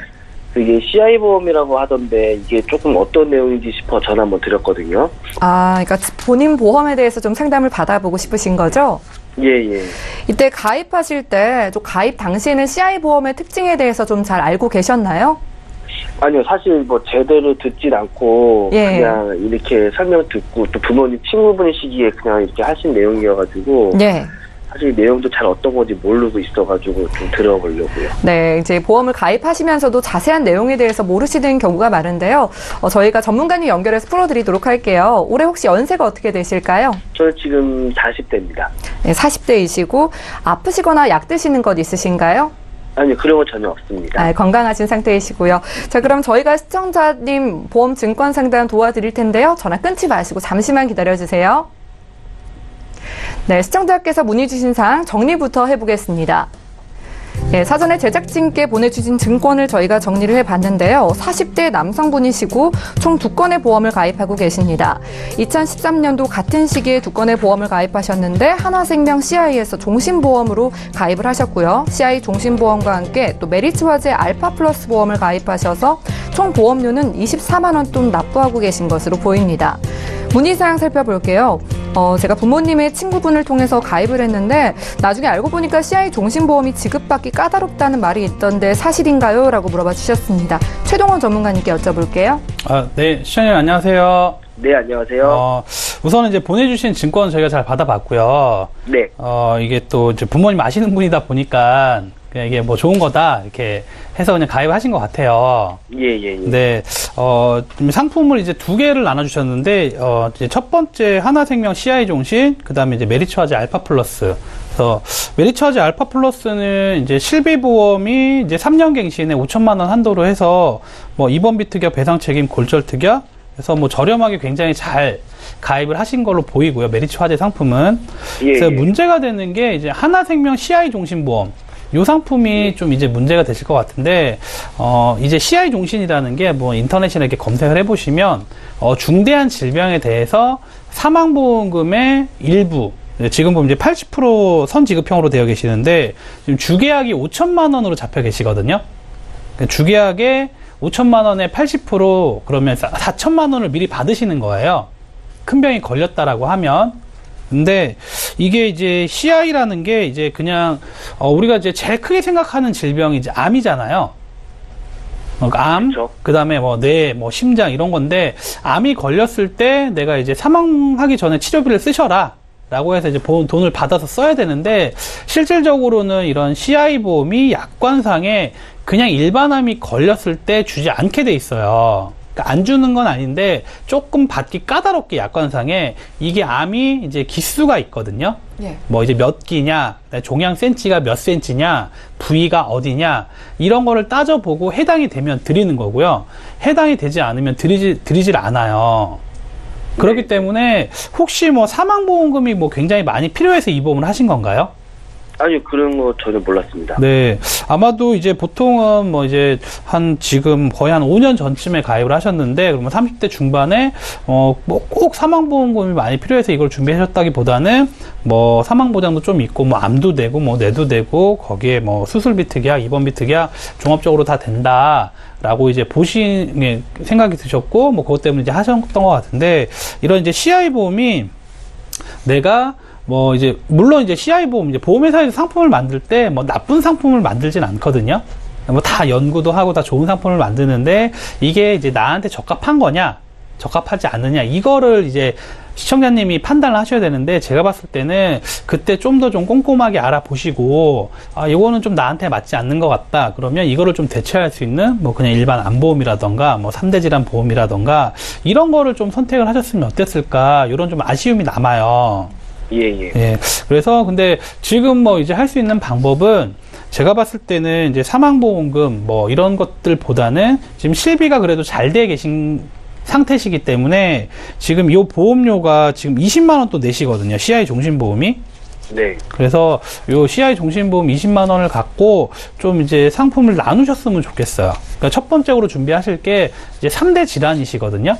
Speaker 5: 그게 CI 보험이라고 하던데, 이게 조금 어떤 내용인지 싶어 전화 한번 드렸거든요.
Speaker 2: 그러니까 본인 보험에 대해서 좀 상담을 받아보고 싶으신 거죠?
Speaker 5: 예.
Speaker 2: 이때 가입하실 때, 좀 가입 당시에는 CI 보험의 특징에 대해서 좀 잘 알고 계셨나요?
Speaker 5: 아니요, 사실 뭐 제대로 듣진 않고,
Speaker 2: 예.
Speaker 5: 그냥 이렇게 설명 듣고, 또 부모님 친구분이시기에 그냥 이렇게 하신 내용이어가지고,
Speaker 2: 네.
Speaker 5: 사실 내용도 잘 어떤 건지 모르고 있어가지고 좀 들어보려고요.
Speaker 2: 네, 이제 보험을 가입하시면서도 자세한 내용에 대해서 모르시는 경우가 많은데요. 저희가 전문가님 연결해서 풀어드리도록 할게요. 올해 혹시 연세가 어떻게 되실까요?
Speaker 5: 저 지금 40대입니다.
Speaker 2: 네, 40대이시고 아프시거나 약 드시는 것 있으신가요?
Speaker 5: 아니요, 그런 건 전혀 없습니다.
Speaker 2: 건강하신 상태이시고요. 자, 그럼 저희가 시청자님 보험 증권 상담 도와드릴 텐데요. 전화 끊지 마시고 잠시만 기다려주세요. 네, 시청자께서 문의 주신 사항 정리부터 해보겠습니다. 예, 사전에 제작진께 보내주신 증권을 저희가 정리를 해봤는데요. 40대 남성분이시고 총 2건의 보험을 가입하고 계십니다. 2013년도 같은 시기에 2건의 보험을 가입하셨는데 하나생명 CI에서 종신보험으로 가입을 하셨고요. CI 종신보험과 함께 또 메리츠화재 알파 플러스 보험을 가입하셔서 총 보험료는 24만 원 돈 납부하고 계신 것으로 보입니다. 문의사항 살펴볼게요. 제가 부모님의 친구분을 통해서 가입을 했는데 나중에 알고 보니까 CI 종신보험이 지급받기 까다롭다는 말이 있던데 사실인가요? 라고 물어봐 주셨습니다. 최동원 전문가님께 여쭤볼게요.
Speaker 3: 네, 시청자님 안녕하세요.
Speaker 5: 네, 안녕하세요.
Speaker 3: 우선은 이제 보내주신 증권 저희가 잘 받아봤고요.
Speaker 5: 네.
Speaker 3: 이게 또 이제 부모님 아시는 분이다 보니까 그냥 이게 뭐 좋은 거다 이렇게 해서 그냥 가입하신 것 같아요.
Speaker 5: 예.
Speaker 3: 네, 상품을 이제 2개를 나눠주셨는데, 이제 첫 번째 하나생명 CI 종신, 그 다음에 이제 메리츠화재 알파 플러스. 그래서 메리츠화재 알파 플러스는 이제 실비보험이 이제 3년 갱신에 5천만 원 한도로 해서 뭐 입원비 특약, 배상 책임, 골절 특약, 그래서 뭐 저렴하게 굉장히 잘 가입을 하신 걸로 보이고요. 메리츠화재 상품은. 그래서 문제가 되는 게 이제 하나생명 CI 종신보험. 요 상품이 좀 이제 문제가 되실 것 같은데, 이제 CI 종신이라는 게 뭐 인터넷이나 이렇게 검색을 해보시면, 중대한 질병에 대해서 사망보험금의 일부, 지금 보면 이제 80% 선지급형으로 되어 계시는데, 지금 주계약이 5천만 원으로 잡혀 계시거든요. 주계약에 5천만 원에 80% 그러면 4천만 원을 미리 받으시는 거예요. 큰 병이 걸렸다라고 하면. 근데 이게 이제 CI라는 게 이제 그냥 우리가 이제 제일 크게 생각하는 질병이 이제 암이잖아요. 암,
Speaker 5: 그렇죠.
Speaker 3: 그다음에 뭐 뇌, 뭐 심장 이런 건데 암이 걸렸을 때 내가 이제 사망하기 전에 치료비를 쓰셔라. 라고 해서 이제 돈을 받아서 써야 되는데 실질적으로는 이런 CI 보험이 약관상에 그냥 일반암이 걸렸을 때 주지 않게 돼 있어요. 그러니까 안 주는 건 아닌데 조금 받기 까다롭게 약관상에 이게 암이 이제 기수가 있거든요.
Speaker 2: 예.
Speaker 3: 뭐 이제 몇 기냐, 종양 센치가 몇 센치냐, 부위가 어디냐 이런 거를 따져보고 해당이 되면 드리는 거고요. 해당이 되지 않으면 드리질 않아요. 그렇기 때문에 혹시 뭐 사망보험금이 뭐 굉장히 많이 필요해서 이 보험을 하신 건가요?
Speaker 5: 아니요, 그런 거 전혀 몰랐습니다.
Speaker 3: 네. 아마도 이제 보통은 뭐 이제 지금 거의 한 5년 전쯤에 가입을 하셨는데, 그러면 30대 중반에, 뭐 꼭 사망보험금이 많이 필요해서 이걸 준비하셨다기보다는, 뭐 사망보장도 좀 있고, 뭐 암도 되고, 뭐 뇌도 되고, 거기에 뭐 수술비 특약, 입원비 특약, 종합적으로 다 된다. 라고 이제 생각이 드셨고, 뭐 그것 때문에 이제 하셨던 것 같은데, 이런 이제 CI 보험이 내가 뭐 이제 물론 이제 CI 보험 이제 보험회사에서 상품을 만들 때 뭐 나쁜 상품을 만들진 않거든요. 뭐 다 연구도 하고 다 좋은 상품을 만드는데 이게 이제 나한테 적합한 거냐, 적합하지 않느냐 이거를 이제 시청자님이 판단을 하셔야 되는데 제가 봤을 때는 그때 좀 더 좀 꼼꼼하게 알아보시고 이거는 좀 나한테 맞지 않는 것 같다. 그러면 이거를 좀 대체할 수 있는 뭐 그냥 일반 암보험이라던가 뭐 3대 질환 보험이라던가 이런 거를 좀 선택을 하셨으면 어땠을까 이런 좀 아쉬움이 남아요. 예. 그래서 근데 지금 뭐 이제 할 수 있는 방법은 제가 봤을 때는 이제 사망보험금 뭐 이런 것들보다는 지금 실비가 그래도 잘 돼 계신 상태시기 때문에 지금 이 보험료가 지금 20만 원 또 내시거든요. CI 종신보험이.
Speaker 5: 네.
Speaker 3: 그래서 요 CI 종신보험 20만 원을 갖고 좀 이제 상품을 나누셨으면 좋겠어요. 그러니까 첫 번째로 준비하실 게 이제 3대 질환이시거든요.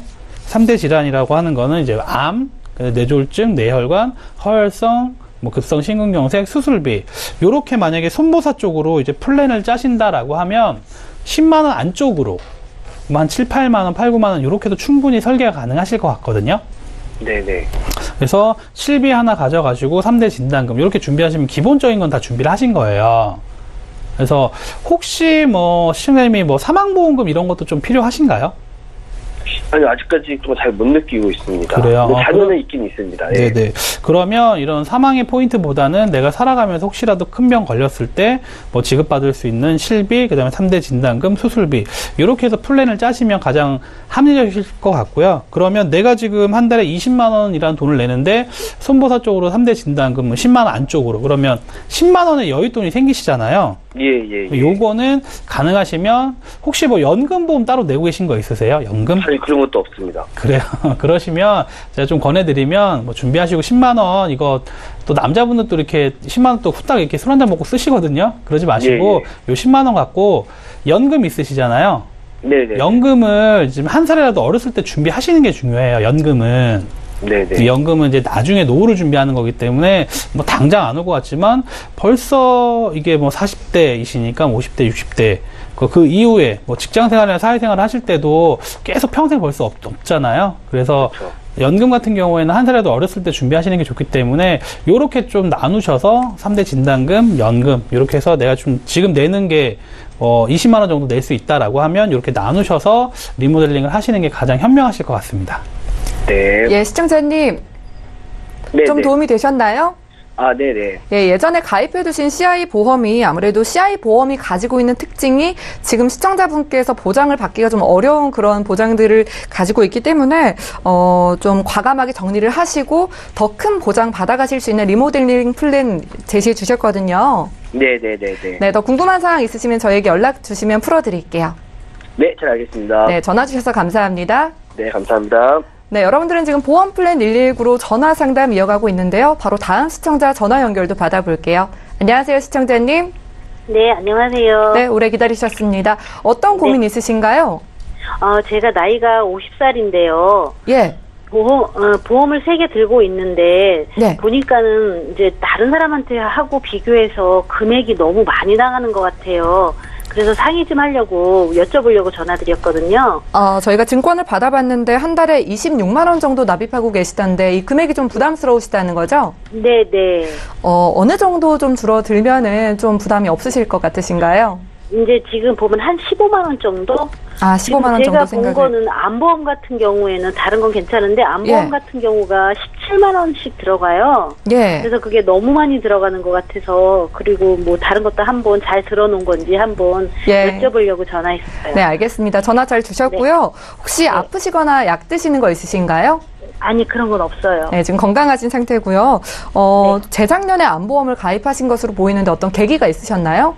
Speaker 3: 3대 질환이라고 하는 거는 이제 암, 뇌졸중, 뇌혈관, 허혈성, 뭐 급성 심근경색, 수술비. 요렇게 만약에 손보사 쪽으로 이제 플랜을 짜신다라고 하면 10만 원 안쪽으로 뭐 한 7, 8만 원, 8, 9만 원 요렇게도 충분히 설계가 가능하실 것 같거든요.
Speaker 5: 네네.
Speaker 3: 그래서 실비 하나 가져가시고 3대 진단금 이렇게 준비하시면 기본적인 건 다 준비를 하신 거예요. 그래서 혹시 뭐 시청자님이 뭐 사망보험금 이런 것도 좀 필요하신가요?
Speaker 5: 아니, 아직까지 좀 잘 못 느끼고 있습니다.
Speaker 3: 그래요?
Speaker 5: 근데 자료는 있긴 있습니다. 예.
Speaker 3: 네네. 그러면 이런 사망의 포인트보다는 내가 살아가면서 혹시라도 큰 병 걸렸을 때 뭐 지급받을 수 있는 실비, 그 다음에 3대 진단금, 수술비 이렇게 해서 플랜을 짜시면 가장 합리적이실 것 같고요. 그러면 내가 지금 한 달에 20만 원이라는 돈을 내는데 손보사 쪽으로 3대 진단금 10만 원 안쪽으로 그러면 10만 원의 여윳돈이 생기시잖아요.
Speaker 5: 예.
Speaker 3: 요거는 가능하시면 혹시 뭐 연금보험 따로 내고 계신 거 있으세요? 연금?
Speaker 5: 아니, 그런 것도 없습니다.
Speaker 3: 그래요. 그러시면 제가 좀 권해드리면 뭐 준비하시고 10만 원 이거 또 남자분들도 이렇게 10만 원 또 후딱 이렇게 술 한잔 먹고 쓰시거든요. 그러지 마시고
Speaker 5: 예.
Speaker 3: 요 10만 원 갖고 연금 있으시잖아요.
Speaker 5: 네네.
Speaker 3: 연금을 지금 한 살이라도 어렸을 때 준비하시는 게 중요해요. 연금은.
Speaker 5: 네네.
Speaker 3: 연금은 이제 나중에 노후를 준비하는 거기 때문에 뭐 당장 안 올 것 같지만 벌써 이게 뭐 40대이시니까 50대, 60대 그 이후에 뭐 직장 생활이나 사회생활을 하실 때도 계속 평생 벌써 없잖아요. 그래서
Speaker 5: 그렇죠.
Speaker 3: 연금 같은 경우에는 한 살이라도 어렸을 때 준비하시는 게 좋기 때문에 요렇게 좀 나누셔서 3대 진단금, 연금 이렇게 해서 내가 좀 지금 내는 게 20만 원 정도 낼 수 있다라고 하면 이렇게 나누셔서 리모델링을 하시는 게 가장 현명하실 것 같습니다.
Speaker 5: 네.
Speaker 2: 예, 시청자님.
Speaker 5: 네네.
Speaker 2: 좀 도움이 되셨나요?
Speaker 5: 아, 네네.
Speaker 2: 예, 예전에 가입해두신 CI 보험이 아무래도 CI 보험이 가지고 있는 특징이 지금 시청자분께서 보장을 받기가 좀 어려운 그런 보장들을 가지고 있기 때문에 좀 과감하게 정리를 하시고 더 큰 보장 받아가실 수 있는 리모델링 플랜 제시해 주셨거든요.
Speaker 5: 네네네네.
Speaker 2: 네, 더 궁금한 사항 있으시면 저에게 연락 주시면 풀어드릴게요.
Speaker 5: 네, 잘 알겠습니다.
Speaker 2: 네, 전화 주셔서 감사합니다.
Speaker 5: 네, 감사합니다.
Speaker 2: 네, 여러분들은 지금 보험 플랜 119로 전화 상담 이어가고 있는데요. 바로 다음 시청자 전화 연결도 받아볼게요. 안녕하세요, 시청자님.
Speaker 6: 네, 안녕하세요.
Speaker 2: 네, 오래 기다리셨습니다. 어떤 고민 있으신가요?
Speaker 6: 제가 나이가 50살인데요.
Speaker 2: 예.
Speaker 6: 보험을 3개 들고 있는데,
Speaker 2: 네.
Speaker 6: 보니까는 이제 다른 사람한테 하고 비교해서 금액이 너무 많이 나가는 것 같아요. 그래서 상의 좀 하려고 여쭤보려고 전화드렸거든요.
Speaker 2: 저희가 증권을 받아봤는데 한 달에 26만 원 정도 납입하고 계시던데 이 금액이 좀 부담스러우시다는 거죠?
Speaker 6: 네네.
Speaker 2: 어느 정도 좀 줄어들면은 좀 부담이 없으실 것 같으신가요?
Speaker 6: 이제 지금 보면 한 15만 원 정도?
Speaker 2: 15만 원 정도
Speaker 6: 제가 본
Speaker 2: 생각을.
Speaker 6: 거는 암보험 같은 경우에는 다른 건 괜찮은데 암보험
Speaker 2: 예.
Speaker 6: 같은 경우가 17만 원씩 들어가요.
Speaker 2: 예.
Speaker 6: 그래서 그게 너무 많이 들어가는 것 같아서 그리고 뭐 다른 것도 한번 잘 들어놓은 건지 한번
Speaker 2: 예.
Speaker 6: 여쭤보려고 전화했어요.
Speaker 2: 네, 알겠습니다. 전화 잘 주셨고요. 혹시 아프시거나 약 드시는 거 있으신가요?
Speaker 6: 아니 그런 건 없어요.
Speaker 2: 네, 지금 건강하신 상태고요. 재작년에 암보험을 가입하신 것으로 보이는데 어떤 계기가 있으셨나요?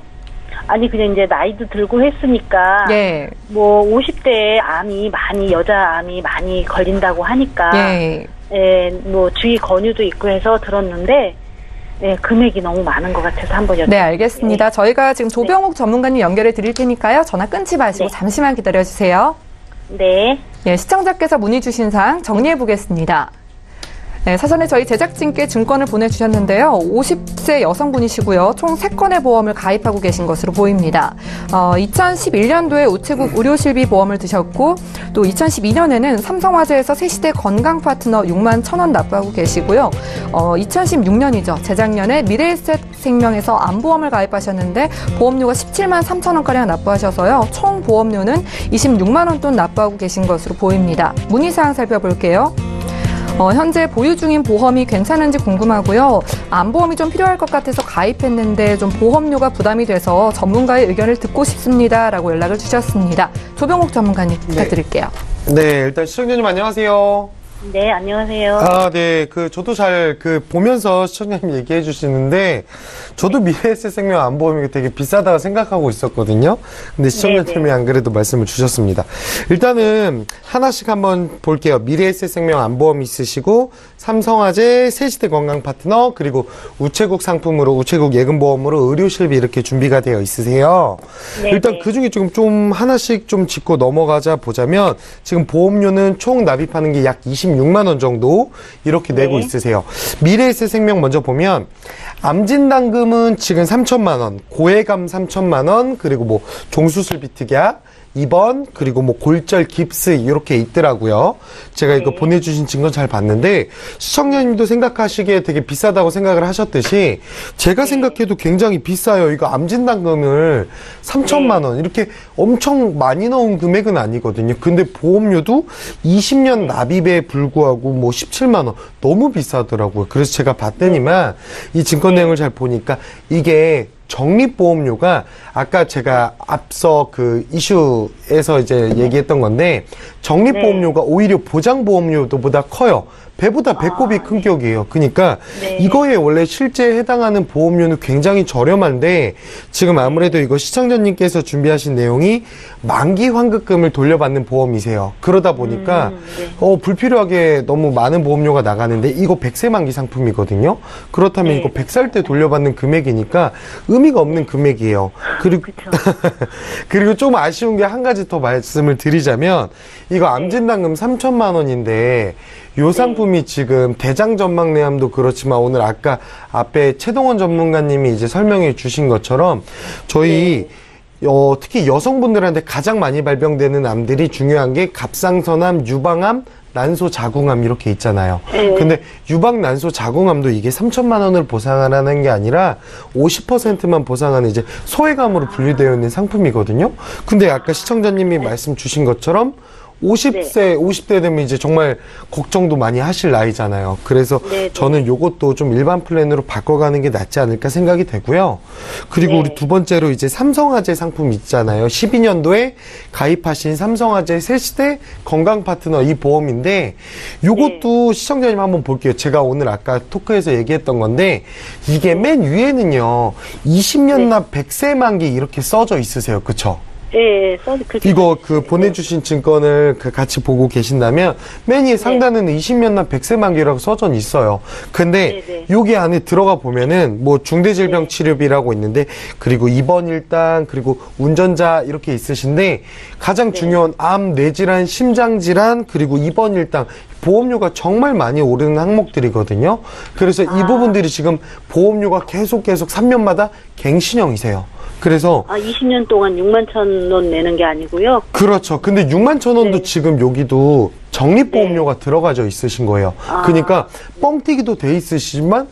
Speaker 6: 아니 그냥 이제 나이도 들고 했으니까
Speaker 2: 예.
Speaker 6: 뭐 50대에 여자 암이 많이 걸린다고 하니까
Speaker 2: 예.
Speaker 6: 뭐 주의 권유도 있고 해서 들었는데 금액이 너무 많은 것 같아서 한번 여쭤볼게요.
Speaker 2: 네, 알겠습니다. 저희가 지금 조병욱 전문가님 연결해 드릴 테니까요. 전화 끊지 마시고
Speaker 6: 네.
Speaker 2: 잠시만 기다려 주세요.
Speaker 6: 네.
Speaker 2: 예, 시청자께서 문의 주신 사항 정리해 보겠습니다. 네, 사전에 저희 제작진께 증권을 보내주셨는데요. 50세 여성분이시고요. 총 3건의 보험을 가입하고 계신 것으로 보입니다. 2011년도에 우체국 의료실비 보험을 드셨고 또 2012년에는 삼성화재에서 새시대 건강파트너 6만 1,000원 납부하고 계시고요. 2016년이죠. 재작년에 미래에셋 생명에서 암보험을 가입하셨는데 보험료가 17만 3,000원가량 납부하셔서요. 총 보험료는 26만 원 돈 납부하고 계신 것으로 보입니다. 문의사항 살펴볼게요. 현재 보유 중인 보험이 괜찮은지 궁금하고요. 암보험이 좀 필요할 것 같아서 가입했는데 좀 보험료가 부담이 돼서 전문가의 의견을 듣고 싶습니다라고 연락을 주셨습니다. 조병욱 전문가님 부탁드릴게요.
Speaker 4: 네, 일단 시청자님 안녕하세요.
Speaker 6: 네, 안녕하세요.
Speaker 4: 아, 네. 저도 잘, 보면서 시청자님 얘기해 주시는데, 저도 미래에셋생명 안보험이 되게 비싸다고 생각하고 있었거든요. 근데 시청자님이 안 그래도 말씀을 주셨습니다. 일단은 하나씩 한번 볼게요. 미래에셋생명 안보험 있으시고, 삼성화재, 새시대 건강 파트너, 그리고 우체국 상품으로, 우체국 예금보험으로 의료실비 이렇게 준비가 되어 있으세요. 일단 그 중에 좀 하나씩 좀 짚고 넘어가자 보자면, 지금 보험료는 총 납입하는 게 약 26만 원 정도 이렇게 내고 있으세요. 미래에셋생명 먼저 보면 암진단금은 지금 3천만 원, 고해감 3천만 원, 그리고 뭐 종수술비 특약, 입원, 그리고 뭐 골절 깁스 이렇게 있더라고요. 제가 이거 보내주신 증거 잘 봤는데 시청자님도 생각하시기에 되게 비싸다고 생각을 하셨듯이 제가 생각해도 굉장히 비싸요. 이거 암진단금을 3천만 원 이렇게 엄청 많이 넣은 금액은 아니거든요. 근데 보험료도 20년 납입에 불구하고 뭐 17만 원 너무 비싸더라고요. 그래서 제가 봤더니만 이 증권 내용을 잘 보니까 이게 적립보험료가 아까 제가 앞서 이슈에서 이제 얘기했던 건데 적립보험료가 오히려 보장보험료보다 커요. 배보다 배꼽이 큰 격이에요. 그러니까 이거에 원래 실제 해당하는 보험료는 굉장히 저렴한데 지금 아무래도 이거 시청자님께서 준비하신 내용이 만기 환급금을 돌려받는 보험이세요. 그러다 보니까 불필요하게 너무 많은 보험료가 나가는데 이거 100세 만기 상품이거든요. 그렇다면 이거 100살 때 돌려받는 금액이니까 의미가 없는 금액이에요. 그리고 좀 아쉬운 게 한 가지 더 말씀을 드리자면 이거 암진단금 3천만 원인데 요 상품이 지금 대장전막내암도 그렇지만 오늘 아까 앞에 최동원 전문가님이 이제 설명해 주신 것처럼 저희 특히 여성분들한테 가장 많이 발병되는 암들이 중요한 게 갑상선암, 유방암, 난소 자궁암 이렇게 있잖아요. 근데 유방 난소 자궁암도 이게 3천만 원을 보상하라는 게 아니라 50%만 보상하는 이제 소외감으로 분류되어 있는 상품이거든요. 근데 아까 시청자님이 말씀 주신 것처럼 50대 되면 이제 정말 걱정도 많이 하실 나이잖아요. 그래서 저는 요것도 좀 일반 플랜으로 바꿔가는 게 낫지 않을까 생각이 되고요. 그리고 우리 두 번째로 이제 삼성화재 상품 있잖아요. 12년도에 가입하신 삼성화재 새시대 건강 파트너 이 보험인데 요것도 시청자님 한번 볼게요. 제가 오늘 아까 토크에서 얘기했던 건데 이게 맨 위에는요 20년 납 100세 만기 이렇게 써져 있으세요. 그쵸? 이거 보내주신 증권을 같이 보고 계신다면 맨 위에 상단에는 20년 납 100세 만기라고 써져 있어요. 근데 여기 안에 들어가 보면은 뭐 중대질병 치료비라고 있는데 그리고 입원 일당 그리고 운전자 이렇게 있으신데 가장 중요한 암, 뇌질환, 심장질환 그리고 입원 일당 보험료가 정말 많이 오르는 항목들이거든요. 그래서 이 부분들이 지금 보험료가 계속 3년마다 갱신형이세요. 그래서
Speaker 6: 20년 동안 6만 천 원 내는 게 아니고요.
Speaker 4: 그렇죠. 근데 6만 천 원도 지금 여기도 적립보험료가 들어가져 있으신 거예요. 그러니까 뻥튀기도 돼 있으시지만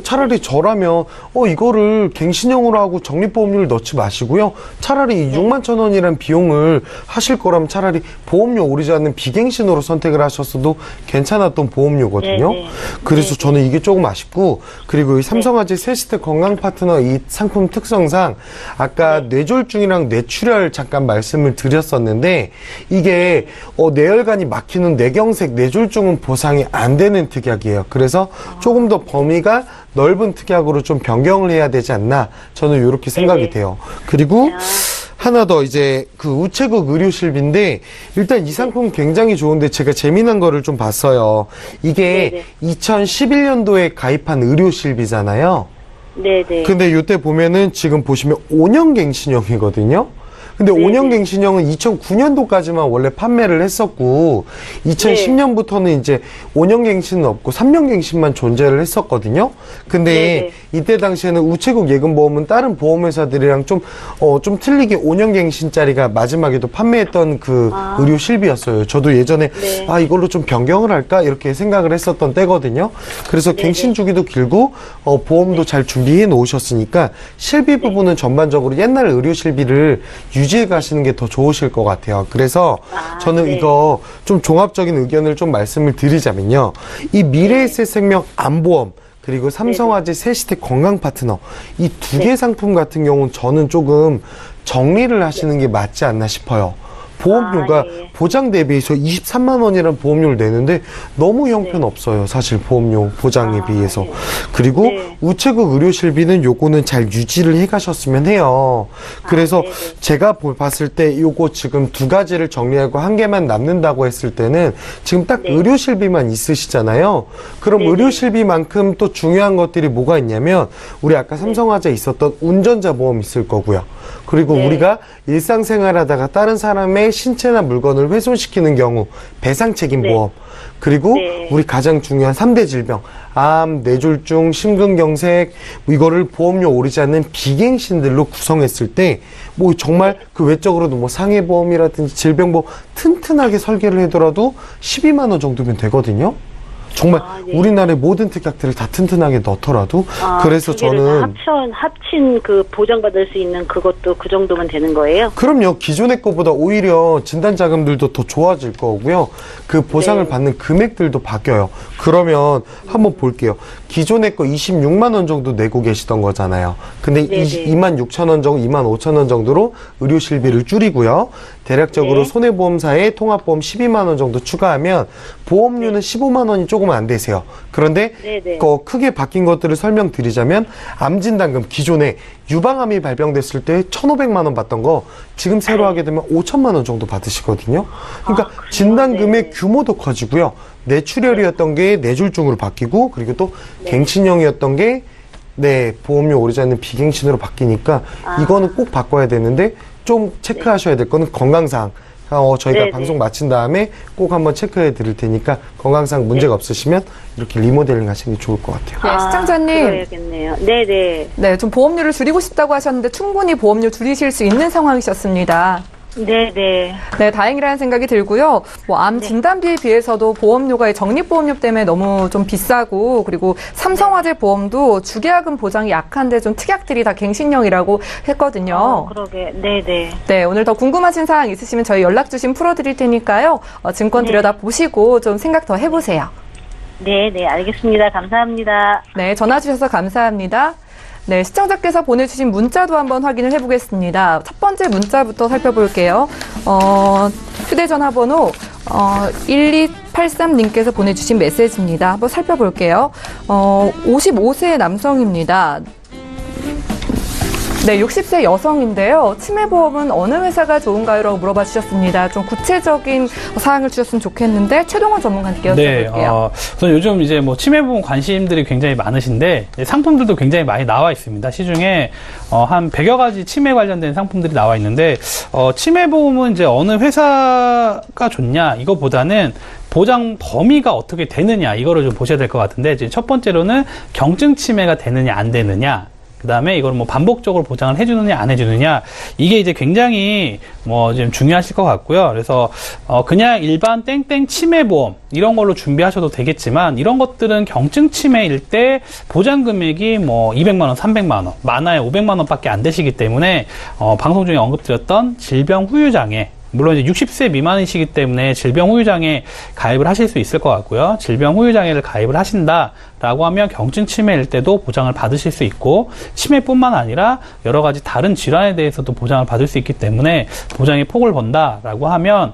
Speaker 4: 차라리 저라면 이거를 갱신형으로 하고 적립보험료를 넣지 마시고요. 차라리 6만 천 원이라는 비용을 하실 거라면 차라리 보험료 오르지 않는 비갱신으로 선택을 하셨어도 괜찮았던 보험료거든요. 그래서 저는 이게 조금 아쉽고 그리고 이 삼성화재 새시대 건강 파트너 이 상품 특성상 아까 뇌졸중이랑 뇌출혈 잠깐 말씀을 드렸었는데 이게 뇌혈관이 막히는 뇌경색, 뇌졸중은 보상이 안 되는 특약이에요. 그래서 조금 더 범위가 넓은 특약으로 좀 변경을 해야 되지 않나 저는 이렇게 생각이 돼요. 그리고 하나 더 이제 우체국 의료실비인데 일단 이 상품 굉장히 좋은데 제가 재미난 거를 좀 봤어요. 이게 2011년도에 가입한 의료실비잖아요. 근데 이때 보면은 지금 보시면 5년 갱신형이거든요. 근데 5년 갱신형은 2009년도까지만 원래 판매를 했었고 2010년부터는 이제 5년 갱신은 없고 3년 갱신만 존재를 했었거든요. 근데 이때 당시에는 우체국 예금보험은 다른 보험회사들이랑 좀 틀리게 5년 갱신짜리가 마지막에도 판매했던 의료 실비였어요. 저도 예전에 이걸로 좀 변경을 할까 이렇게 생각을 했었던 때거든요. 그래서 갱신 주기도 길고 보험도 잘 준비해 놓으셨으니까 실비 부분은 전반적으로 옛날 의료 실비를 유지해 가시는 게 더 좋으실 것 같아요. 그래서 저는 이거 좀 종합적인 의견을 좀 말씀을 드리자면요. 이 미래에셋생명 암보험 그리고 삼성화재 새시대 건강 파트너 이 두 개 상품 같은 경우는 저는 조금 정리를 하시는 게 맞지 않나 싶어요. 보험료가
Speaker 6: 예.
Speaker 4: 보장 대비해서 23만 원이라는 보험료를 내는데 너무 형편없어요. 사실 보험료 보장에 비해서.
Speaker 6: 예.
Speaker 4: 그리고
Speaker 6: 네.
Speaker 4: 우체국 의료실비는 요거는 잘 유지를 해 가셨으면 해요. 그래서
Speaker 6: 네네.
Speaker 4: 제가 봤을 때 요거 지금 두 가지를 정리하고 한 개만 남는다고 했을 때는 지금 딱
Speaker 6: 네.
Speaker 4: 의료실비만 있으시잖아요. 그럼
Speaker 6: 네네.
Speaker 4: 의료실비만큼 또 중요한 것들이 뭐가 있냐면 우리 아까 삼성화재 있었던 운전자 보험 있을 거고요. 그리고
Speaker 6: 네.
Speaker 4: 우리가 일상생활 하다가 다른 사람의 신체나 물건을 훼손시키는 경우 배상 책임
Speaker 6: 네.
Speaker 4: 보험. 그리고
Speaker 6: 네.
Speaker 4: 우리 가장 중요한 3대 질병, 암, 뇌졸중, 심근경색, 이거를 보험료 오르지 않는 비갱신들로 구성했을 때, 뭐 정말 그 외적으로도 뭐 상해보험이라든지 질병보험 튼튼하게 설계를 해더라도 12만 원 정도면 되거든요. 정말
Speaker 6: 네.
Speaker 4: 우리나라의 모든 특약들을 다 튼튼하게 넣더라도. 그래서
Speaker 6: 두 개를
Speaker 4: 저는
Speaker 6: 다 합친 그 보장받을 수 있는 그것도 그 정도면 되는 거예요?
Speaker 4: 그럼요. 기존의 것보다 오히려 진단자금들도 더 좋아질 거고요. 그 보상을
Speaker 6: 네.
Speaker 4: 받는 금액들도 바뀌어요. 그러면 한번 볼게요. 기존의 거 26만 원 정도 내고 계시던 거잖아요. 근데
Speaker 6: 네네.
Speaker 4: 2만 6천 원 정도, 2만 5천 원 정도로 의료실비를 줄이고요. 대략적으로
Speaker 6: 네.
Speaker 4: 손해보험사에 통합보험 12만 원 정도 추가하면 보험료는 15만 원이 조금 안 되세요. 그런데
Speaker 6: 네네.
Speaker 4: 크게 바뀐 것들을 설명드리자면 암진단금 기존에 유방암이 발병됐을 때 1,500만 원 받던 거 지금 새로 하게 되면 5천만 원 정도 받으시거든요. 그러니까
Speaker 6: 그래요?
Speaker 4: 진단금의
Speaker 6: 네.
Speaker 4: 규모도 커지고요. 뇌출혈이었던 게 뇌졸중으로 바뀌고 그리고 또 갱신형이었던 게 보험료 오르지 않는 비갱신으로 바뀌니까 이거는 꼭 바꿔야 되는데 좀 체크하셔야 될 거는 건강상 저희가
Speaker 6: 네네.
Speaker 4: 방송 마친 다음에 꼭 한번 체크해 드릴 테니까 건강상 문제가 없으시면 이렇게 리모델링 하시는 게 좋을 것 같아요.
Speaker 2: 네, 시청자님.
Speaker 6: 그래야겠네요. 네네.
Speaker 2: 네, 좀 보험료를 줄이고 싶다고 하셨는데 충분히 보험료 줄이실 수 있는 상황이셨습니다.
Speaker 6: 네네.
Speaker 2: 네, 다행이라는 생각이 들고요. 뭐 암 진단비에 비해서도 보험료가 이 적립보험료 때문에 너무 좀 비싸고 그리고 삼성화재 보험도 주계약금 보장이 약한데 좀 특약들이 다 갱신형이라고 했거든요.
Speaker 6: 그러게. 네네.
Speaker 2: 네, 오늘 더 궁금하신 사항 있으시면 저희 연락 주시면 풀어드릴 테니까요. 증권 들여다 보시고 좀 생각 더 해보세요.
Speaker 6: 네네. 알겠습니다. 감사합니다.
Speaker 2: 네, 전화 주셔서 감사합니다. 네, 시청자께서 보내주신 문자도 한번 확인을 해보겠습니다. 첫 번째 문자부터 살펴볼게요. 휴대전화 번호 1283님께서 보내주신 메시지입니다. 한번 살펴볼게요. 55세 남성입니다. 네, 60세 여성인데요. 치매보험은 어느 회사가 좋은가요? 라고 물어봐 주셨습니다. 좀 구체적인 사항을 주셨으면 좋겠는데 최동원 전문가님께 여쭤볼게요.
Speaker 3: 우선 요즘 이제 뭐 치매보험 관심들이 굉장히 많으신데 상품들도 굉장히 많이 나와 있습니다. 시중에 한 100여 가지 치매 관련된 상품들이 나와 있는데 치매보험은 이제 어느 회사가 좋냐 이거보다는 보장 범위가 어떻게 되느냐 이거를 좀 보셔야 될 것 같은데 이제 첫 번째로는 경증 치매가 되느냐 안 되느냐. 그 다음에 이걸 뭐 반복적으로 보장을 해주느냐 안 해주느냐 이게 이제 굉장히 뭐 좀 중요하실 것 같고요. 그래서 그냥 일반 땡땡 치매보험 이런 걸로 준비하셔도 되겠지만 이런 것들은 경증 치매일 때 보장 금액이 뭐 200만 원, 300만 원, 많아야 500만 원밖에 안 되시기 때문에 방송 중에 언급드렸던 질병 후유장애 물론 이제 60세 미만이시기 때문에 질병 후유장애 가입을 하실 수 있을 것 같고요. 질병 후유장애를 가입을 하신다라고 하면 경증 치매일 때도 보장을 받으실 수 있고 치매뿐만 아니라 여러 가지 다른 질환에 대해서도 보장을 받을 수 있기 때문에 보장의 폭을 번다라고 하면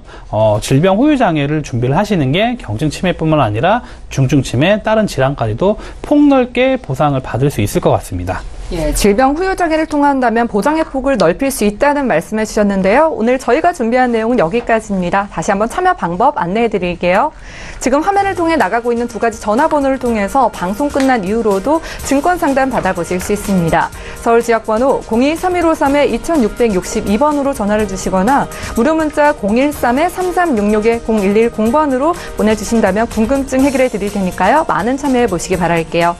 Speaker 3: 질병 후유장애를 준비를 하시는 게 경증 치매뿐만 아니라 중증 치매, 다른 질환까지도 폭넓게 보상을 받을 수 있을 것 같습니다.
Speaker 2: 예, 질병 후유장애를 통한다면 보장의 폭을 넓힐 수 있다는 말씀해 주셨는데요. 오늘 저희가 준비한 내용은 여기까지입니다. 다시 한번 참여 방법 안내해 드릴게요. 지금 화면을 통해 나가고 있는 두 가지 전화번호를 통해서 방송 끝난 이후로도 증권 상담 받아보실 수 있습니다. 서울 지역번호 02-3153-2662번으로 전화를 주시거나 무료 문자 013-3366-0110번으로 보내주신다면 궁금증 해결해 드릴 테니까요. 많은 참여해 보시기 바랄게요.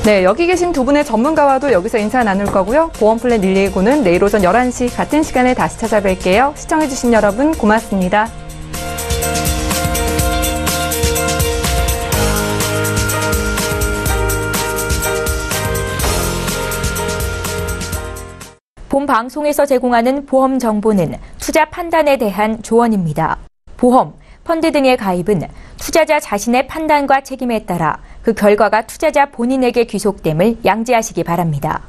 Speaker 2: 네, 여기 계신 두 분의 전문가와도 여기서 인사 나눌 거고요. 보험 플랜 119는 내일 오전 11시 같은 시간에 다시 찾아뵐게요. 시청해주신 여러분 고맙습니다.
Speaker 1: 본 방송에서 제공하는 보험 정보는 투자 판단에 대한 조언입니다. 보험, 펀드 등의 가입은 투자자 자신의 판단과 책임에 따라 그 결과가 투자자 본인에게 귀속됨을 양지하시기 바랍니다.